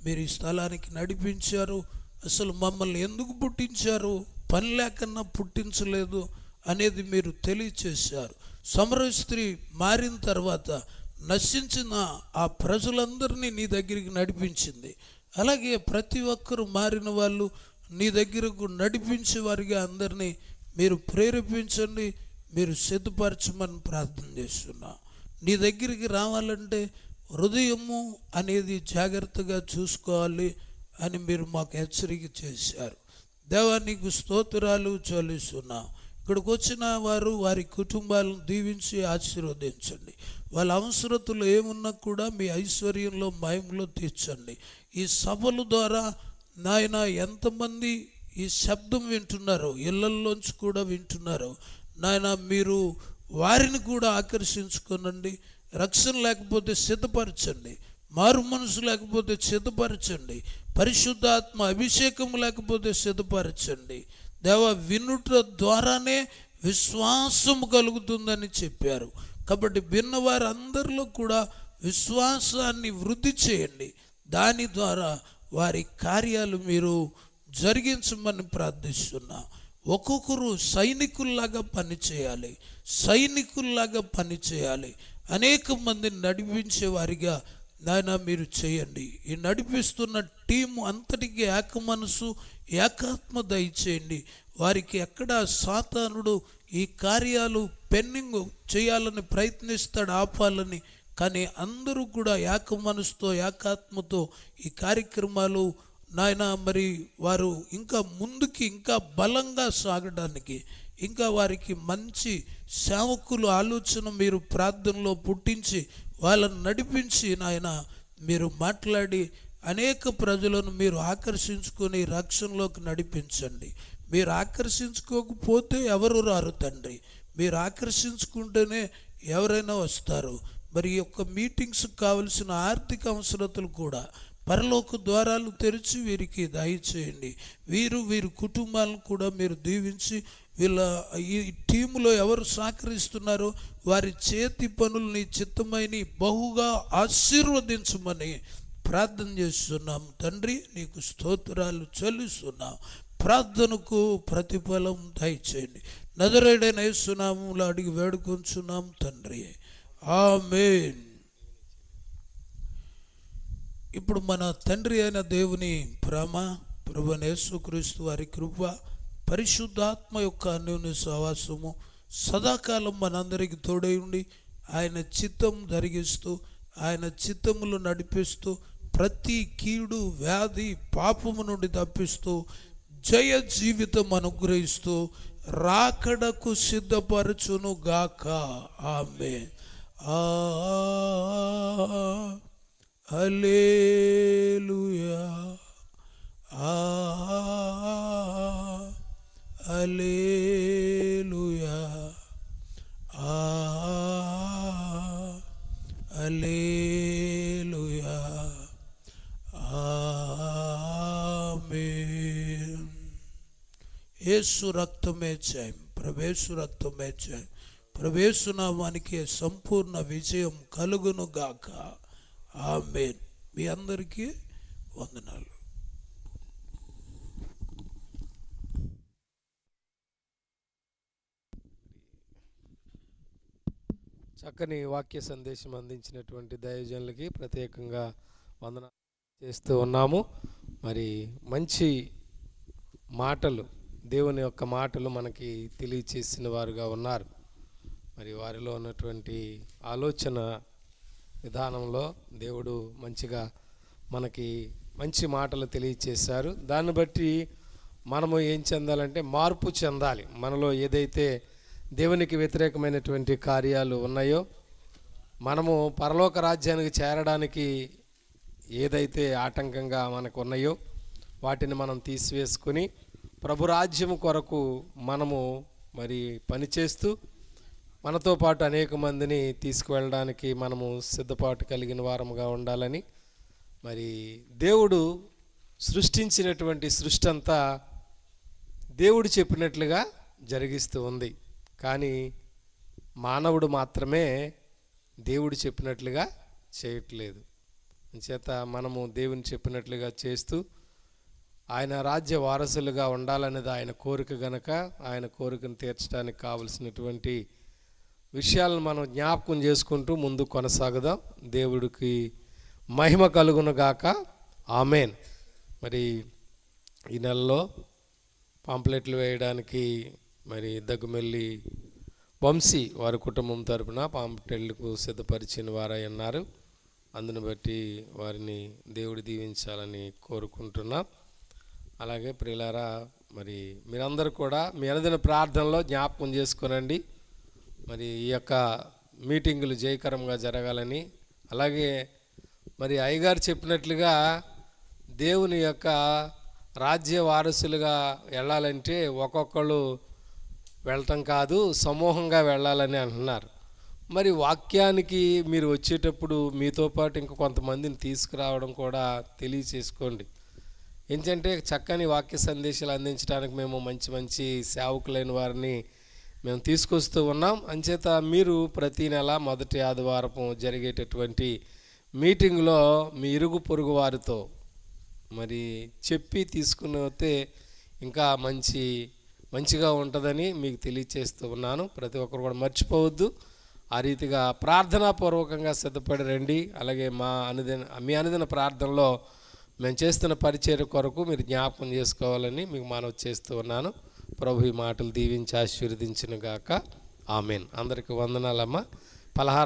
మీరు ఈ స్థలానికి నడిపించారు. అసలు మమ్మల్ని ఎందుకు పుట్టించారు, పని లేకన్నా పుట్టించలేదు అనేది మీరు తెలియచేశారు. సమరయ స్త్రీ మారిన తర్వాత నశించిన ఆ ప్రజలందరినీ నీ దగ్గరికి నడిపించింది. అలాగే ప్రతి ఒక్కరు మారిన వాళ్ళు నీ దగ్గరకు నడిపించే వారిగా అందరినీ మీరు ప్రేరేపించండి, మీరు సిద్ధపరచమని ప్రార్థన చేస్తున్నా. నీ దగ్గరికి రావాలంటే హృదయము అనేది జాగ్రత్తగా చూసుకోవాలి అని మీరు మాకు హెచ్చరిక చేశారు. దేవా, నీకు స్తోత్రాలు చెల్లిస్తున్నా. ఇక్కడికి వచ్చిన వారు వారి కుటుంబాలను దీవించి ఆశీర్వదించండి. వాళ్ళ అవసరతలు ఏమున్నా కూడా మీ ఐశ్వర్యంలో మహిమలో తీర్చండి. ఈ సభల ద్వారా నాయన ఎంతమంది ఈ శబ్దం వింటున్నారో, ఇళ్లల్లోంచి కూడా వింటున్నారో నాయన, మీరు వారిని కూడా ఆకర్షించుకోనండి. రక్షణ లేకపోతే సిద్ధపరచండి, మారు మనసు లేకపోతే సిద్ధపరచండి, పరిశుద్ధాత్మ అభిషేకం లేకపోతే సిద్ధపరచండి. దేవ, వినుట ద్వారానే విశ్వాసం కలుగుతుందని చెప్పారు. కాబట్టి విన్నవారందరిలో కూడా విశ్వాసాన్ని వృద్ధి చేయండి. దాని ద్వారా వారి కార్యాలు మీరు జరిగించమని ప్రార్థిస్తున్నా. ఒక్కొక్కరు సైనికుల్లాగా పనిచేయాలి, సైనికుల్లాగా పనిచేయాలి. అనేక మందిని నడిపించే వారిగా నాయన మీరు చేయండి. ఈ నడిపిస్తున్న టీము అంతటికి ఏక మనసు, ఏకాత్మ దయచేయండి. వారికి ఎక్కడ సాతానుడు ఈ కార్యాలు పెండింగ్ చేయాలని ప్రయత్నిస్తాడు, ఆపాలని. కానీ అందరూ కూడా ఏక మనసుతో, ఏకాత్మతో ఈ కార్యక్రమాలు నాయన మరి వారు ఇంకా ముందుకి ఇంకా బలంగా సాగడానికి, ఇంకా వారికి మంచి సేవకులు ఆలోచన మీరు ప్రార్థనలో పుట్టించి వాళ్ళని నడిపించి నాయన మీరు మాట్లాడి అనేక ప్రజలను మీరు ఆకర్షించుకొని రక్షణలోకి నడిపించండి. మీరు ఆకర్షించుకోకపోతే ఎవరు రారు తండ్రి, మీరు ఆకర్షించుకుంటేనే ఎవరైనా వస్తారు. మరి ఈ యొక్క మీటింగ్స్కి కావలసిన ఆర్థిక అవసరతలు కూడా పరలోక ద్వారాలు తెరిచి వీరికి దయచేయండి. వీరి కుటుంబాలను కూడా మీరు దీవించి వీళ్ళ ఈ టీములో ఎవరు సహకరిస్తున్నారో వారి చేతి పనుల్ని చిత్తమైని బహుగా ఆశీర్వదించమని ప్రార్థన చేస్తున్నాం తండ్రి. నీకు స్తోత్రాలు చెల్లిస్తున్నాం. ప్రార్థనకు ప్రతిఫలం దయచేయండి. నజరేయుడైన యేసు నామములో అడిగి వేడుకొంచున్నాం తండ్రి, ఆమేన్. ఇప్పుడు మన తండ్రి అయిన దేవుని ప్రేమ, ప్రభువైన యేసుక్రీస్తు వారి కృప, పరిశుద్ధాత్మ యొక్క అన్యోన్య సహవాసము సదాకాలం మనందరికి తోడై ఉండి ఆయన చిత్తం జరిగిస్తూ, ఆయన చిత్తములు నడిపిస్తూ, ప్రతి కీడు, వ్యాధి, పాపము నుండి తప్పిస్తూ, జయ జీవితం అనుగ్రహిస్తూ రాకడకు సిద్ధపరచును గాక. ఆమేన్. హల్లెలూయా, హల్లెలూయా, హల్లెలూయా, ఆమేన్. యేసు రక్తమే జయం, ప్రభేసు రక్తమే జయం. ప్రభేసు నామానికి సంపూర్ణ విజయం కలుగును గాక. ఆమేన్. మీ అందరికీ వందనాలు. చక్కని వాక్య సందేశం అందించినటువంటి దైవజనులకి ప్రత్యేకంగా వందనాలు చేస్తూ ఉన్నాము. మరి మంచి మాటలు, దేవుని యొక్క మాటలు మనకి తెలియచేసిన వారుగా ఉన్నారు. మరి వారిలో ఉన్నటువంటి ఆలోచన విధానంలో దేవుడు మంచిగా మనకి మంచి మాటలు తెలియచేశారు. దాన్ని బట్టి మనము ఏం చెందాలంటే మార్పు చెందాలి. మనలో ఏదైతే దేవునికి వ్యతిరేకమైనటువంటి కార్యాలు ఉన్నాయో, మనము పరలోక రాజ్యానికి చేరడానికి ఏదైతే ఆటంకంగా మనకు ఉన్నాయో వాటిని మనం తీసివేసుకుని ప్రభు రాజ్యం కొరకు మనము మరి పనిచేస్తూ మనతో పాటు అనేక మందిని తీసుకువెళ్ళడానికి మనము సిద్ధపాటు కలిగిన వారముగా ఉండాలని, మరి దేవుడు సృష్టించినటువంటి సృష్టి అంతా దేవుడు చెప్పినట్లుగా జరిగిస్తూ ఉంది. కానీ మానవుడు మాత్రమే దేవుడు చెప్పినట్లుగా చేయట్లేదు. చేత మనము దేవుని చెప్పినట్లుగా చేస్తూ ఆయన రాజ్య వారసులుగా ఉండాలనేది ఆయన కోరిక గనక, ఆయన కోరికను తీర్చడానికి కావలసినటువంటి విషయాలను మనం జ్ఞాపకం చేసుకుంటూ ముందు కొనసాగుదాం. దేవుడికి మహిమ కలుగును గాక. ఆమెన్. మరి ఈ నెలలో పాంప్లెట్లు వేయడానికి మరి దగ్గుమెల్లి వంశీ వారి కుటుంబం తరపున పాంప్లెట్లకు సిద్ధపరిచిన వారై ఉన్నారు. అందును బట్టి వారిని దేవుడు దీవించాలని కోరుకుంటున్నాం. అలాగే ప్రియులారా, మరి మీరందరూ కూడా మీ అనుదిన ప్రార్థనలో జ్ఞాపకం చేసుకోనండి. మరి ఈ యొక్క మీటింగులు జయకరంగా జరగాలని, అలాగే మరి అయ్యగారు చెప్పినట్లుగా దేవుని యొక్క రాజ్య వారసులుగా వెళ్ళాలంటే ఒక్కొక్కళ్ళు వెళ్ళటం కాదు, సమూహంగా వెళ్ళాలని అంటున్నారు. మరి వాక్యానికి మీరు వచ్చేటప్పుడు మీతో పాటు ఇంకా కొంతమందిని తీసుకురావడం కూడా తెలియచేసుకోండి. ఏంటంటే చక్కని వాక్య సందేశాలు అందించడానికి మేము మంచి మంచి సేవకులైన వారిని మేము తీసుకొస్తూ ఉన్నాం. అంచేత మీరు ప్రతీ నెల మొదటి ఆదివారం జరిగేటటువంటి మీటింగ్లో మీ ఇరుగు పొరుగు వారితో మరి చెప్పి తీసుకుని వస్తే ఇంకా మంచిగా ఉంటుందని మీకు తెలియచేస్తూ ఉన్నాను. ప్రతి ఒక్కరు కూడా మర్చిపోవద్దు. ఆ రీతిగా ప్రార్థనాపూర్వకంగా సిద్ధపడి రండి. అలాగే మీ అనుదిన ప్రార్థనలో మేము చేస్తున్న పరిచర్య కొరకు మీరు జ్ఞాపకం చేసుకోవాలని మీకు మనవి చేస్తూ ఉన్నాను. ప్రభు ఈ మాటలు దీవించి ఆశీర్వదించును గాక. ఆమెన్. అందరికీ వందనాలమ్మ. పలహారం